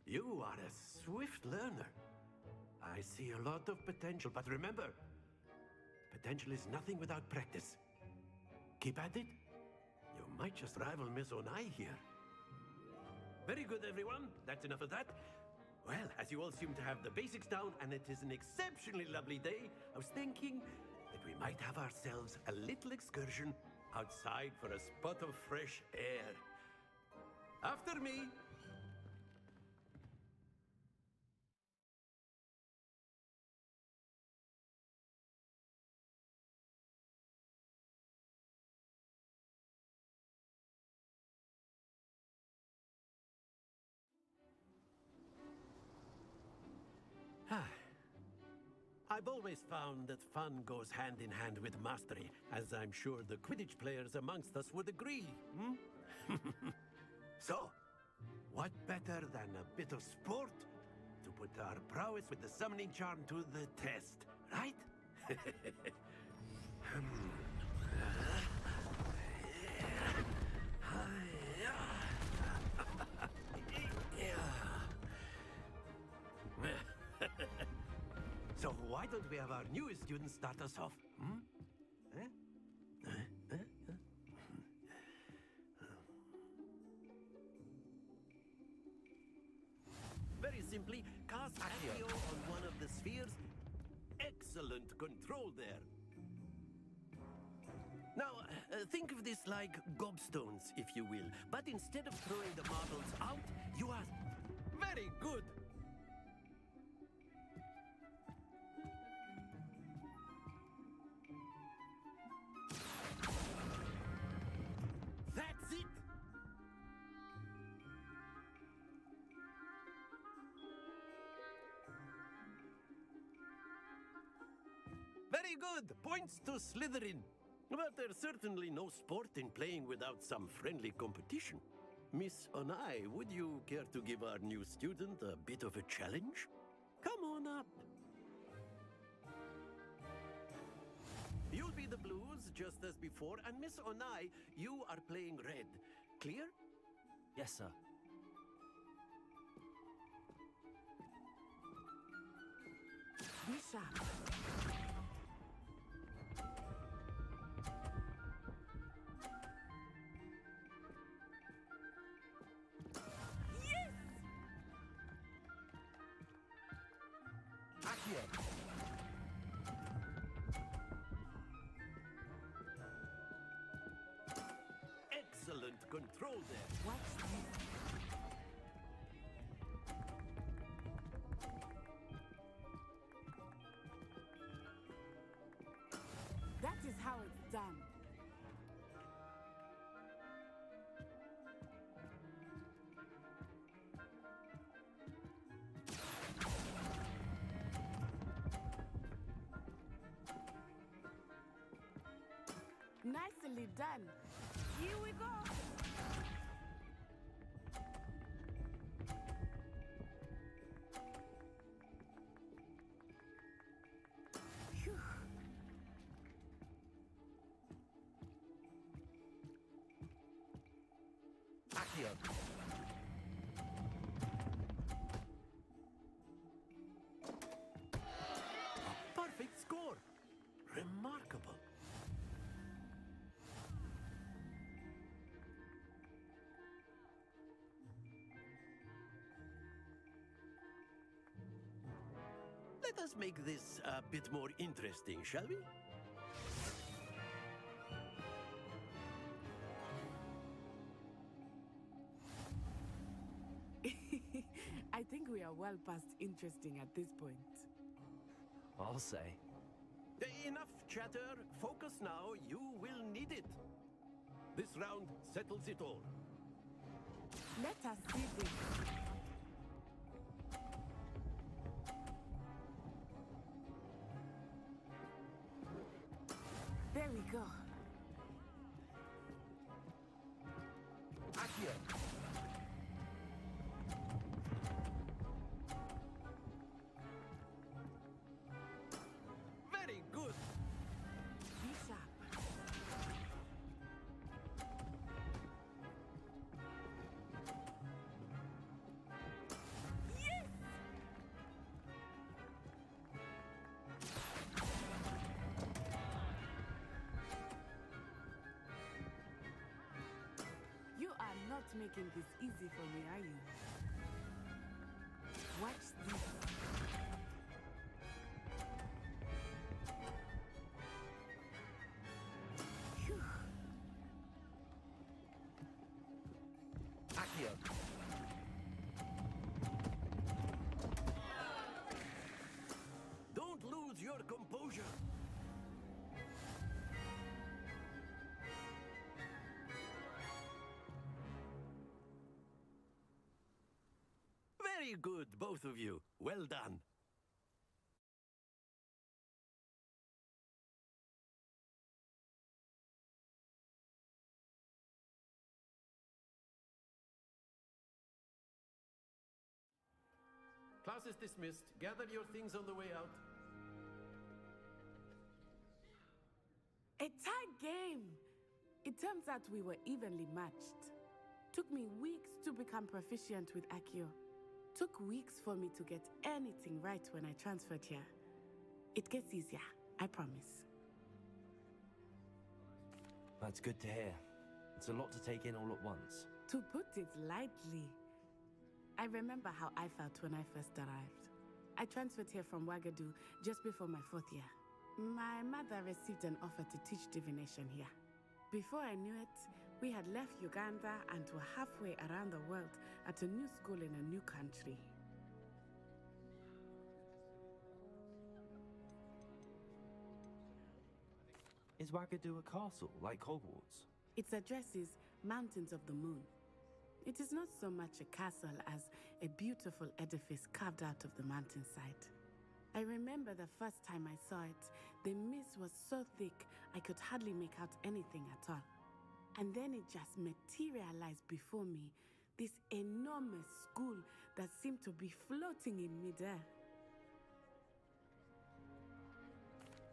You are a swift learner. I see a lot of potential, but remember, potential is nothing without practice. Keep at it. You might just rival Miss Onai here. Very good, everyone. That's enough of that. Well, as you all seem to have the basics down, and it is an exceptionally lovely day, I was thinking that we might have ourselves a little excursion outside for a spot of fresh air. After me. I've always found that fun goes hand in hand with mastery, as I'm sure the Quidditch players amongst us would agree. So, what better than a bit of sport to put our prowess with the summoning charm to the test, right? don't we have our newest student start us off? Hmm? Very simply, cast Accio on one of the spheres. Excellent control there. Now, think of this like gobstones, if you will. But instead of throwing the marbles out, you are... Very good! That's it! Very good! Points to Slytherin. But there's certainly no sport in playing without some friendly competition. Miss Onai, would you care to give our new student a bit of a challenge? Come on up. You'll be the blues, just as before, and Miss Onai, you are playing red. Clear? Yes, sir. Misha. Excellent control there. Watch this. That is how it's done. Nicely done. Here we go. Phew. Accio. Perfect score. Remarkable. Let us make this a bit more interesting, shall we? I think we are well past interesting at this point. I'll say. Enough chatter. Focus now. You will need it. This round settles it all. Let us see this. There we go. Accio. Very good. Be sharp. Yes! You are not making this easy for me, are you? Watch this. Phew. Accio. Don't lose your composure. Very good, both of you. Well done. Class is dismissed. Gather your things on the way out. A tie game! It turns out we were evenly matched. Took me weeks to become proficient with Accio. Took weeks for me to get anything right when I transferred here. It gets easier, I promise. That's good to hear. It's a lot to take in all at once. To put it lightly, I remember how I felt when I first arrived. I transferred here from Wagadu just before my 4th year. My mother received an offer to teach divination here. Before I knew it, we had left Uganda and were halfway around the world at a new school in a new country. Is Wagadu a castle, like Hogwarts? Its address is Mountains of the Moon. It is not so much a castle as a beautiful edifice carved out of the mountainside. I remember the first time I saw it, the mist was so thick I could hardly make out anything at all. And then it just materialized before me, this enormous school that seemed to be floating in midair.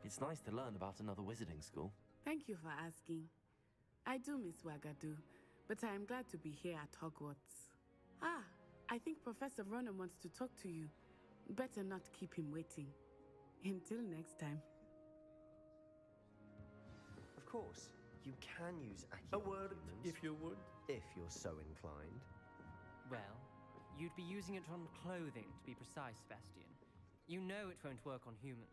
It's nice to learn about another wizarding school. Thank you for asking. I do miss Wagadu, but I am glad to be here at Hogwarts. Ah, I think Professor Ronan wants to talk to you. Better not keep him waiting. Until next time. Of course, you can use A word, if you would. if you're so inclined. Well, you'd be using it on clothing, to be precise, Sebastian. You know it won't work on humans.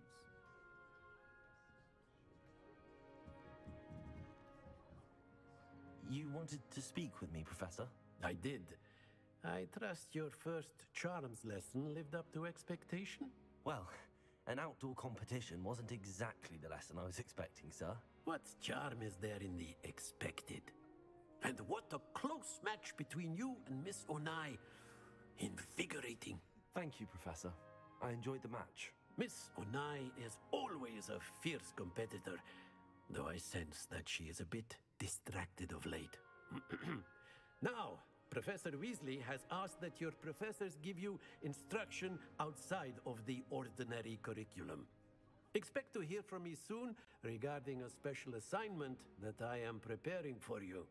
You wanted to speak with me, Professor? I did. I trust your first charms lesson lived up to expectation? Well, an outdoor competition wasn't exactly the lesson I was expecting, sir. What charm is there in the expected? And what a close match between you and Miss Onai. Invigorating. Thank you, Professor. I enjoyed the match. Miss Onai is always a fierce competitor, though I sense that she is a bit distracted of late. Now, Professor Weasley has asked that your professors give you instruction outside of the ordinary curriculum. Expect to hear from me soon regarding a special assignment that I am preparing for you.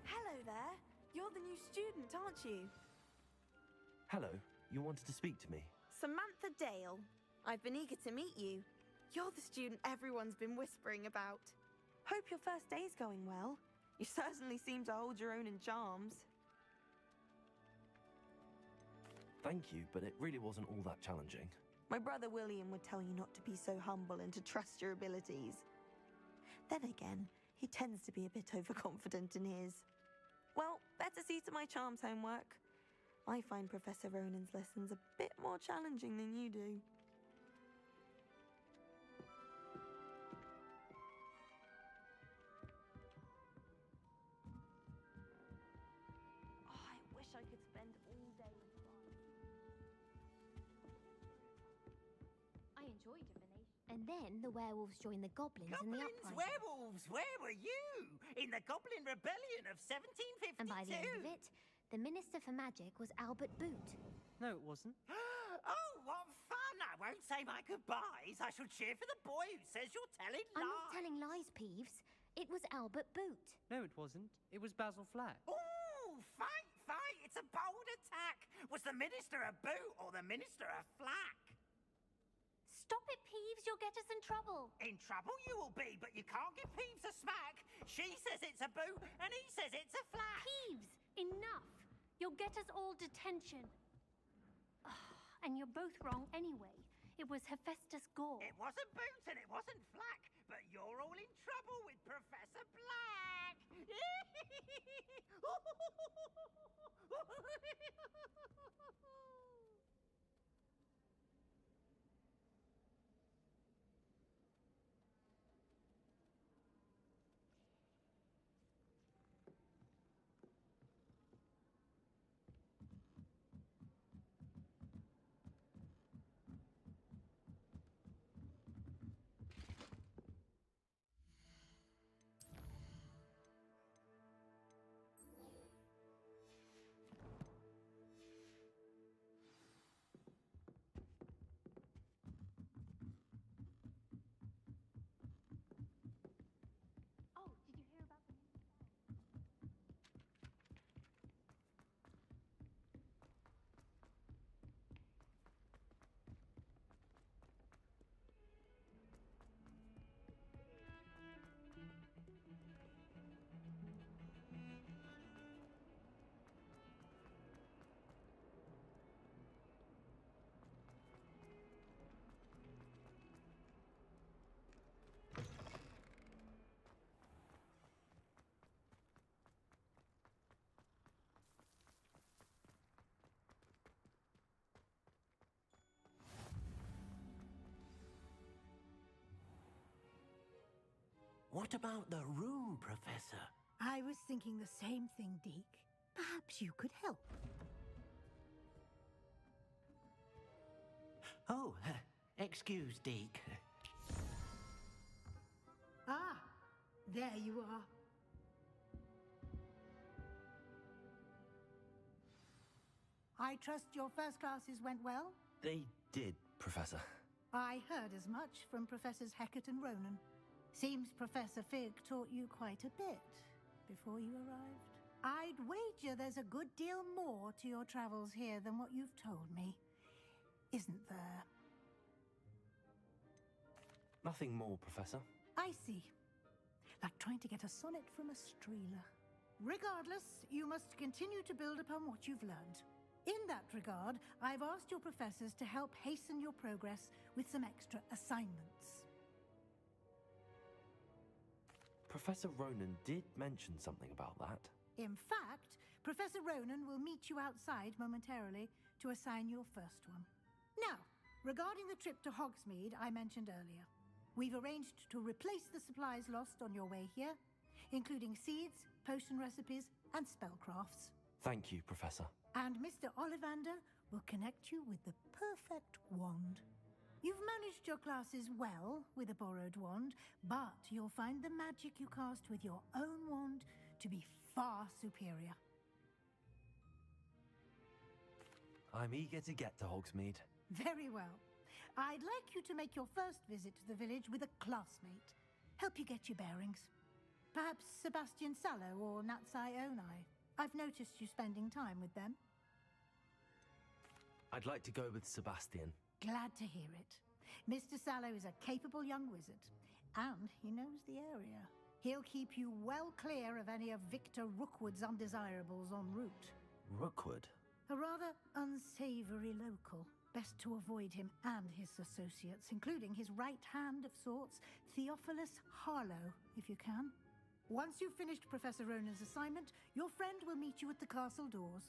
Hello there. You're the new student, aren't you? Hello, you wanted to speak to me? Samantha Dale. I've been eager to meet you. You're the student everyone's been whispering about. Hope your first day's going well. You certainly seem to hold your own in charms. Thank you, but it really wasn't all that challenging. My brother William would tell you not to be so humble and to trust your abilities. Then again, he tends to be a bit overconfident in his. Well, better see to my charms homework. I find Professor Ronan's lessons a bit more challenging than you do. Oh, I wish I could spend all day with Ron. I enjoy divination. And then the werewolves joined the goblins in the uprising. Werewolves, where were you? In the Goblin Rebellion of 1752? And by the end of it, the Minister for Magic was Albert Boot. No, it wasn't. Oh, what fun! I won't say my goodbyes. I shall cheer for the boy who says you're telling lies. I'm not telling lies, Peeves. It was Albert Boot. No, it wasn't. It was Basil Flack. Ooh, fight, fight! It's a bold attack. Was the Minister a boot or the Minister a flack? Stop it, Peeves. You'll get us in trouble. In trouble you will be, but you can't give Peeves a smack. She says it's a boot, and he says it's a flack. Peeves, enough. You'll get us all detention. And you're both wrong anyway. It was Hephaestus Gore. It wasn't boot and it wasn't flack, but you're all in trouble with Professor Black. What about the room, Professor? I was thinking the same thing, Deke. Perhaps you could help. Oh, excuse, Deke. Ah, there you are. I trust your first classes went well? They did, Professor. I heard as much from Professors Hecat and Ronan. Seems Professor Fig taught you quite a bit before you arrived. I'd wager there's a good deal more to your travels here than what you've told me. Isn't there? Nothing more, Professor. I see. Like trying to get a sonnet from a streeler. Regardless, you must continue to build upon what you've learned. In that regard, I've asked your professors to help hasten your progress with some extra assignments. Professor Ronan did mention something about that. In fact, Professor Ronan will meet you outside momentarily to assign your first one. Now, regarding the trip to Hogsmeade I mentioned earlier, we've arranged to replace the supplies lost on your way here, including seeds, potion recipes, and spellcrafts. Thank you, Professor. And Mr. Ollivander will connect you with the perfect wand. You've managed your classes well with a borrowed wand, but you'll find the magic you cast with your own wand to be far superior. I'm eager to get to Hogsmeade. Very well. I'd like you to make your first visit to the village with a classmate. Help you get your bearings. Perhaps Sebastian Sallow or Natsai Onai. I've noticed you spending time with them. I'd like to go with Sebastian. Glad to hear it. Mr. Sallow is a capable young wizard, and he knows the area. He'll keep you well clear of any of Victor Rookwood's undesirables en route. Rookwood? A rather unsavory local. Best to avoid him and his associates, including his right hand of sorts, Theophilus Harlow, if you can. Once you've finished Professor Ronan's assignment, your friend will meet you at the castle doors.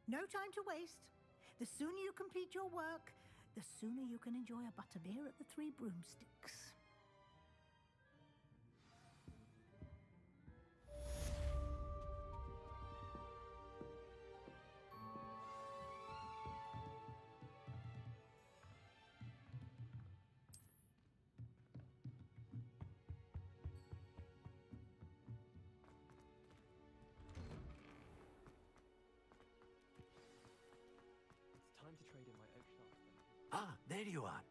No time to waste. The sooner you complete your work, the sooner you can enjoy a butterbeer at the Three Broomsticks. Ah, there you are.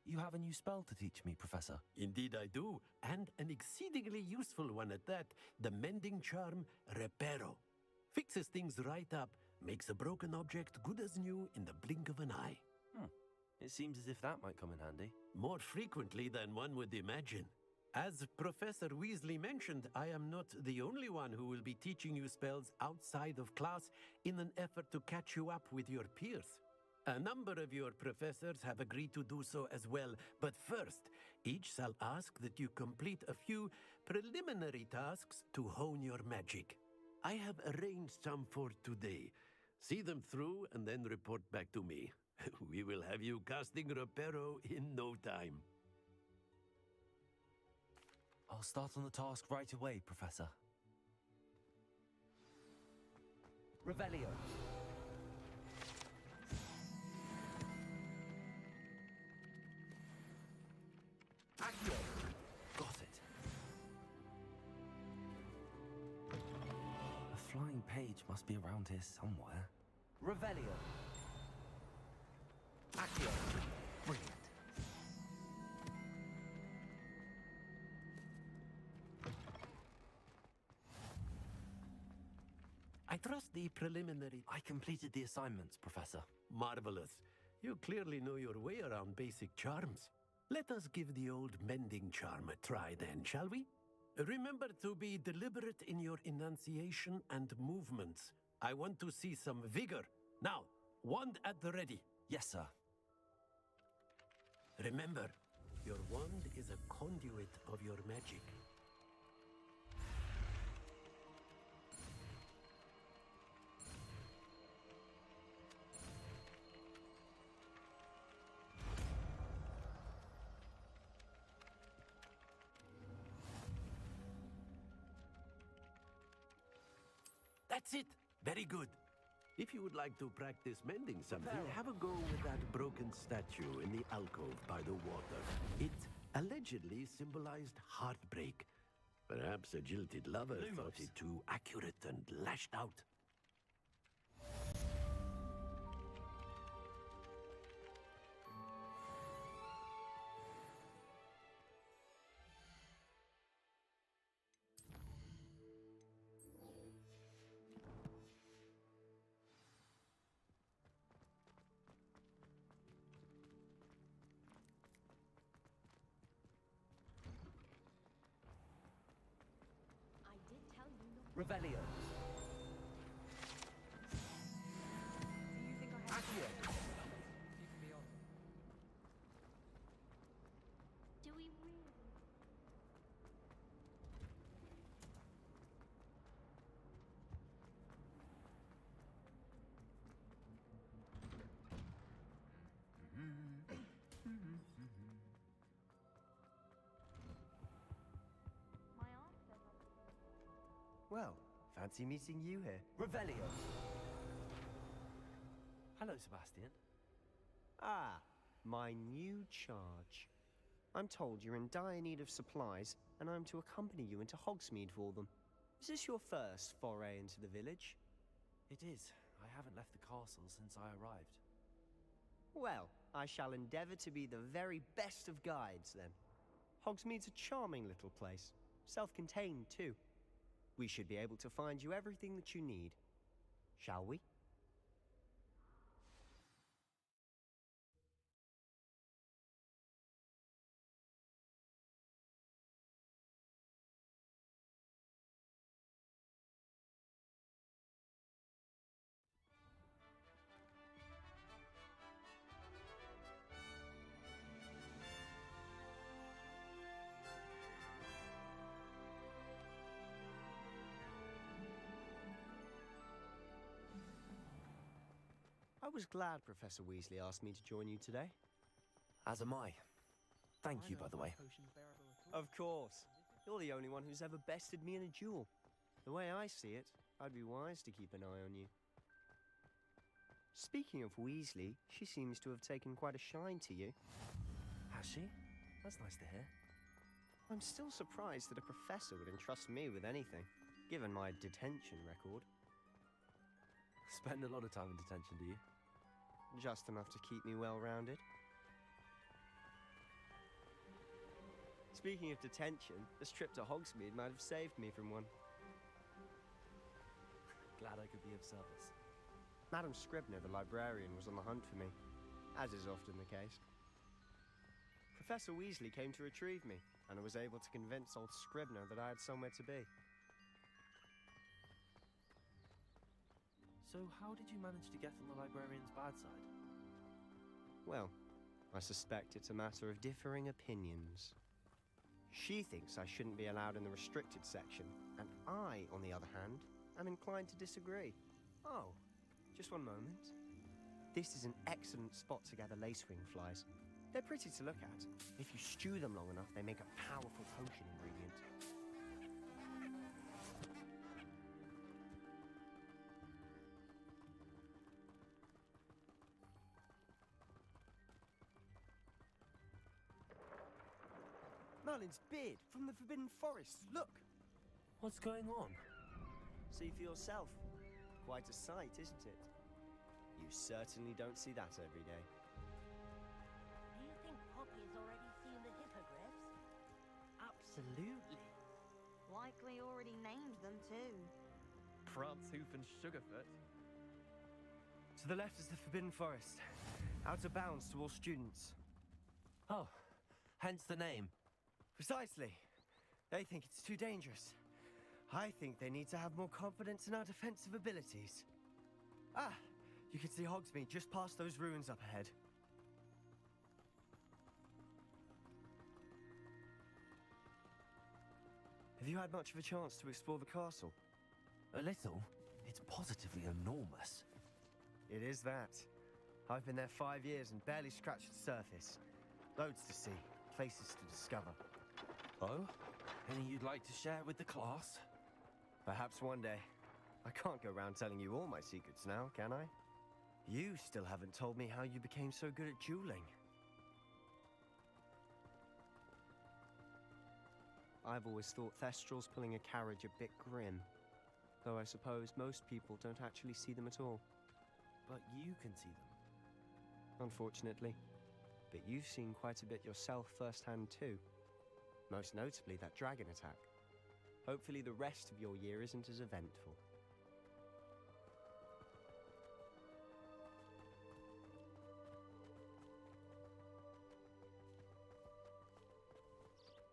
You have a new spell to teach me, Professor. Indeed I do, and an exceedingly useful one at that. The mending charm, Reparo. Fixes things right up, makes a broken object good as new in the blink of an eye. It seems as if that might come in handy. More frequently than one would imagine. As Professor Weasley mentioned, I am not the only one who will be teaching you spells outside of class in an effort to catch you up with your peers. A number of your professors have agreed to do so as well, but first, each shall ask that you complete a few preliminary tasks to hone your magic. I have arranged some for today. See them through and then report back to me. We will have you casting Reparo in no time. I'll start on the task right away, Professor. Revelio. Accio. Got it. A flying page must be around here somewhere. Revelio. Accio. Brilliant. I trust the preliminary... I completed the assignments, Professor. Marvelous. You clearly know your way around basic charms. Let us give the old mending charm a try then, shall we? Remember to be deliberate in your enunciation and movements. I want to see some vigor. Now, wand at the ready. Yes, sir. Remember, your wand is a conduit of your magic. That's it. Very good. If you would like to practice mending something, have a go with that broken statue in the alcove by the water. It allegedly symbolized heartbreak. Perhaps a jilted lover thought it too accurate and lashed out. Revelio. Do you think I have Accio. You can be on. Do we really? My aunt says Well, fancy meeting you here. Revelio. Hello, Sebastian. Ah, my new charge. I'm told you're in dire need of supplies, and I'm to accompany you into Hogsmeade for them. Is this your first foray into the village? It is. I haven't left the castle since I arrived. Well, I shall endeavor to be the very best of guides, then. Hogsmeade's a charming little place. Self-contained, too. We should be able to find you everything that you need. Shall we? I was glad Professor Weasley asked me to join you today. As am I. Thank you, by the way. Of course. You're the only one who's ever bested me in a duel. The way I see it, I'd be wise to keep an eye on you. Speaking of Weasley, she seems to have taken quite a shine to you. Has she? That's nice to hear. I'm still surprised that a professor would entrust me with anything, given my detention record. Spend a lot of time in detention, do you? Just enough to keep me well-rounded. Speaking of detention, this trip to Hogsmeade might have saved me from one. Glad I could be of service. Madam Scribner, the librarian, was on the hunt for me, as is often the case. Professor Weasley came to retrieve me, and I was able to convince old Scribner that I had somewhere to be. So how did you manage to get on the librarian's bad side? Well, I suspect it's a matter of differing opinions. She thinks I shouldn't be allowed in the restricted section, and I, on the other hand, am inclined to disagree. Oh, just one moment. This is an excellent spot to gather lacewing flies. They're pretty to look at. If you stew them long enough, they make a powerful potion ingredient. Merlin's beard from the Forbidden Forest. Look! What's going on? See for yourself. Quite a sight, isn't it? You certainly don't see that every day. Do you think Poppy's already seen the hippogriffs? Absolutely. Likely already named them too. Prancehoof and Sugarfoot. To the left is the Forbidden Forest. Out of bounds to all students. Oh, hence the name. Precisely. They think it's too dangerous. I think they need to have more confidence in our defensive abilities. Ah, you can see Hogsmeade just past those ruins up ahead. Have you had much of a chance to explore the castle? A little. It's positively enormous. It is that. I've been there 5 years and barely scratched the surface. Loads to see, places to discover. Oh? Any you'd like to share with the class? Perhaps one day. I can't go around telling you all my secrets now, can I? You still haven't told me how you became so good at dueling. I've always thought Thestrals pulling a carriage a bit grim. Though I suppose most people don't actually see them at all. But you can see them. Unfortunately. But you've seen quite a bit yourself firsthand too. Most notably that dragon attack. Hopefully the rest of your year isn't as eventful.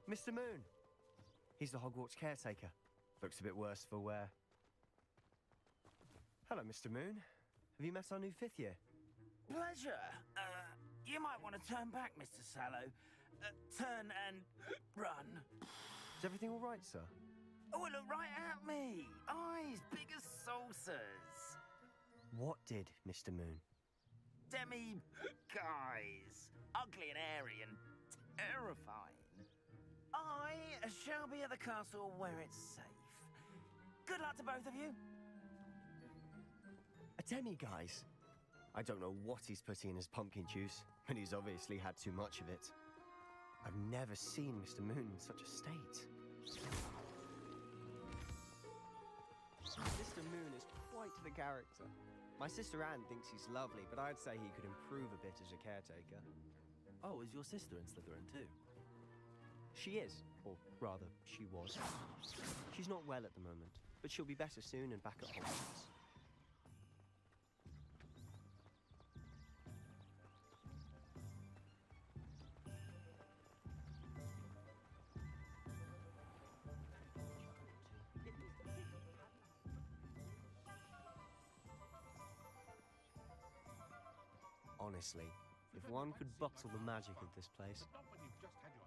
Mr. Moon! He's the Hogwarts caretaker. Looks a bit worse for wear. Hello, Mr. Moon. Have you met our new 5th year? Pleasure. You might want to turn back, Mr. Sallow. Turn and run. Is everything all right, sir? Oh, look right at me. Eyes big as saucers. What did, Mr. Moon? Guys. Ugly and airy and terrifying. I shall be at the castle where it's safe. Good luck to both of you. A demi-guise? I don't know what he's putting in his pumpkin juice, but he's obviously had too much of it. I've never seen Mr. Moon in such a state. Mr. Moon is quite the character. My sister Anne thinks he's lovely, but I'd say he could improve a bit as a caretaker. Oh, is your sister in Slytherin too? She is, or rather, she was. She's not well at the moment, but she'll be better soon and back at Hogwarts. Honestly, if one could bottle the magic of this place.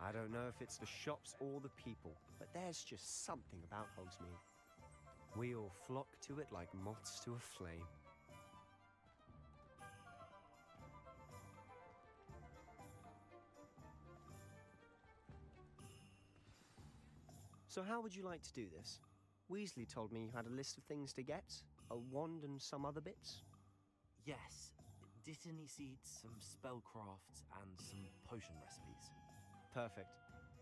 I don't know if it's the shops or the people, but there's just something about Hogsmeade. We all flock to it like moths to a flame. So how would you like to do this? Weasley told me you had a list of things to get, a wand and some other bits. Yes. Dittany seeds, some spellcrafts, and some potion recipes. Perfect.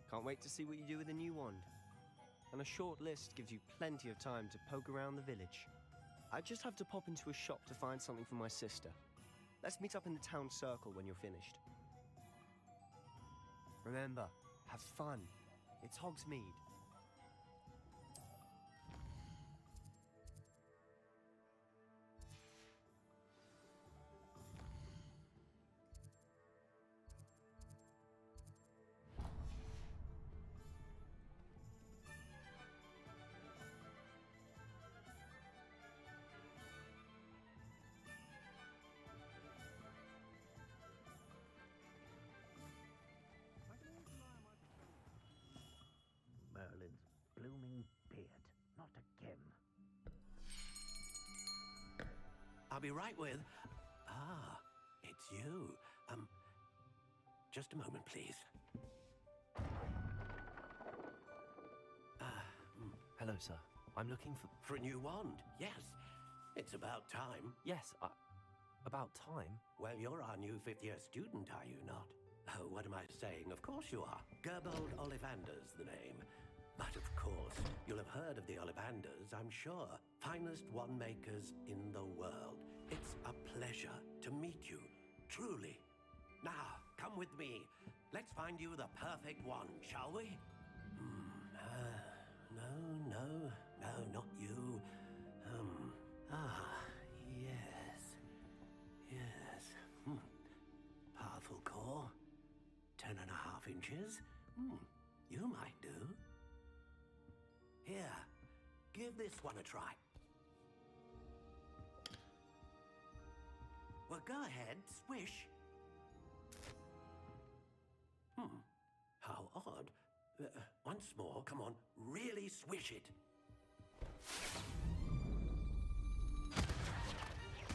Can't wait to see what you do with the new wand. And a short list gives you plenty of time to poke around the village. I just have to pop into a shop to find something for my sister. Let's meet up in the town circle when you're finished. Remember, have fun. It's Hogsmeade. Merlin's blooming beard. Not again. I'll be right with... Ah, it's you. Just a moment, please. Hello, sir. I'm looking For a new wand, yes. It's about time. Yes, about time? Well, you're our new 5th-year student, are you not? Oh, what am I saying? Of course you are. Gerbold Ollivander's the name. But of course, you'll have heard of the Ollivanders, I'm sure. Finest wand makers in the world. It's a pleasure to meet you, truly. Now, come with me. Let's find you the perfect wand, shall we? No, not you. Yes. Powerful core. 10.5 inches. You might do. Here, give this one a try. Well, go ahead, swish. How odd. Once more, come on, really swish it.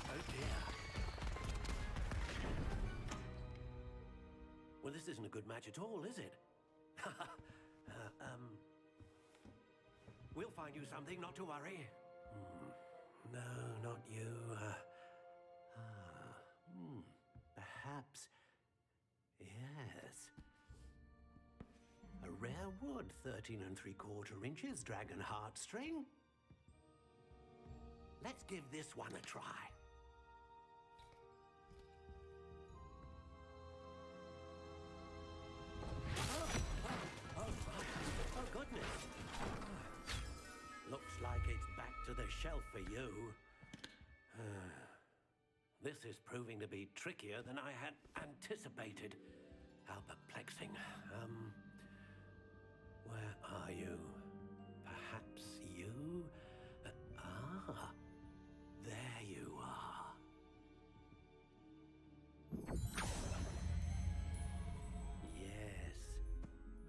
Oh dear. Well, this isn't a good match at all, is it? We'll find you something, not to worry. No, not you. Perhaps. Yes. A rare wood, 13 3/4 inches, dragon heartstring. Let's give this one a try. Oh, goodness. Looks like it's back to the shelf for you. This is proving to be trickier than I had anticipated. How perplexing. Where are you? Perhaps you? There you are. Yes,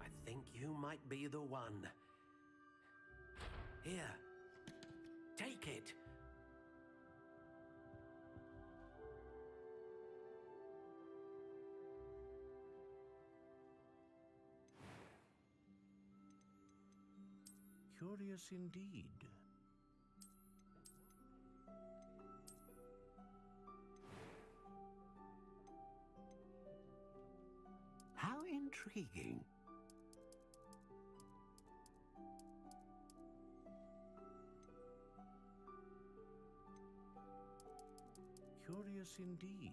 I think you might be the one. Here, take it. Curious indeed. How intriguing. Curious indeed.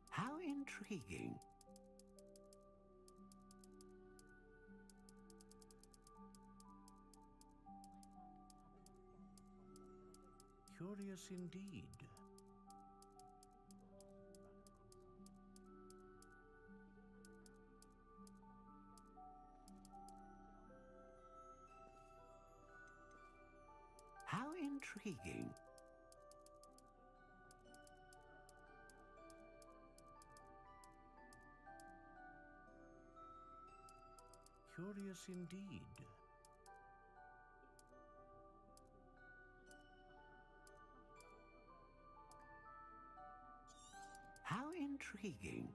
How intriguing. Curious indeed. How intriguing. Curious indeed. How intriguing.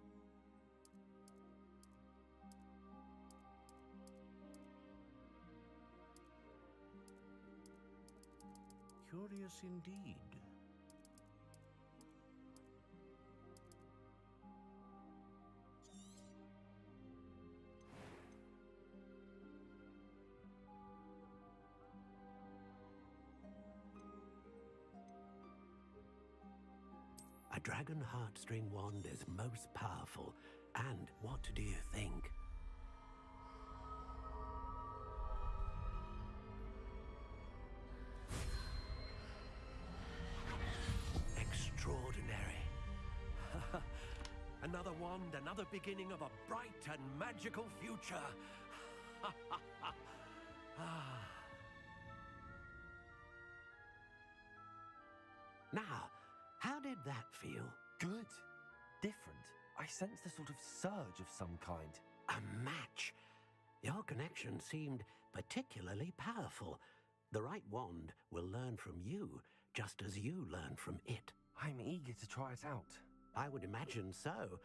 Curious indeed. A dragon heartstring wand is most powerful. And what do you think? Extraordinary. Another wand, another beginning of a bright and magical future. Now, how did that feel? Good. Different. I sensed a sort of surge of some kind. A match. Your connection seemed particularly powerful. The right wand will learn from you, just as you learn from it. I'm eager to try it out. I would imagine so.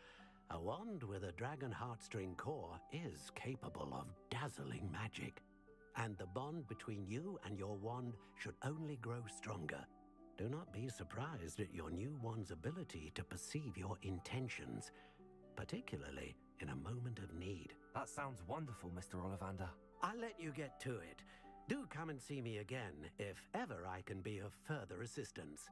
A wand with a dragon heartstring core is capable of dazzling magic. And the bond between you and your wand should only grow stronger. Do not be surprised at your new wand's ability to perceive your intentions, particularly in a moment of need. That sounds wonderful, Mr. Ollivander. I'll let you get to it. Do come and see me again if ever I can be of further assistance.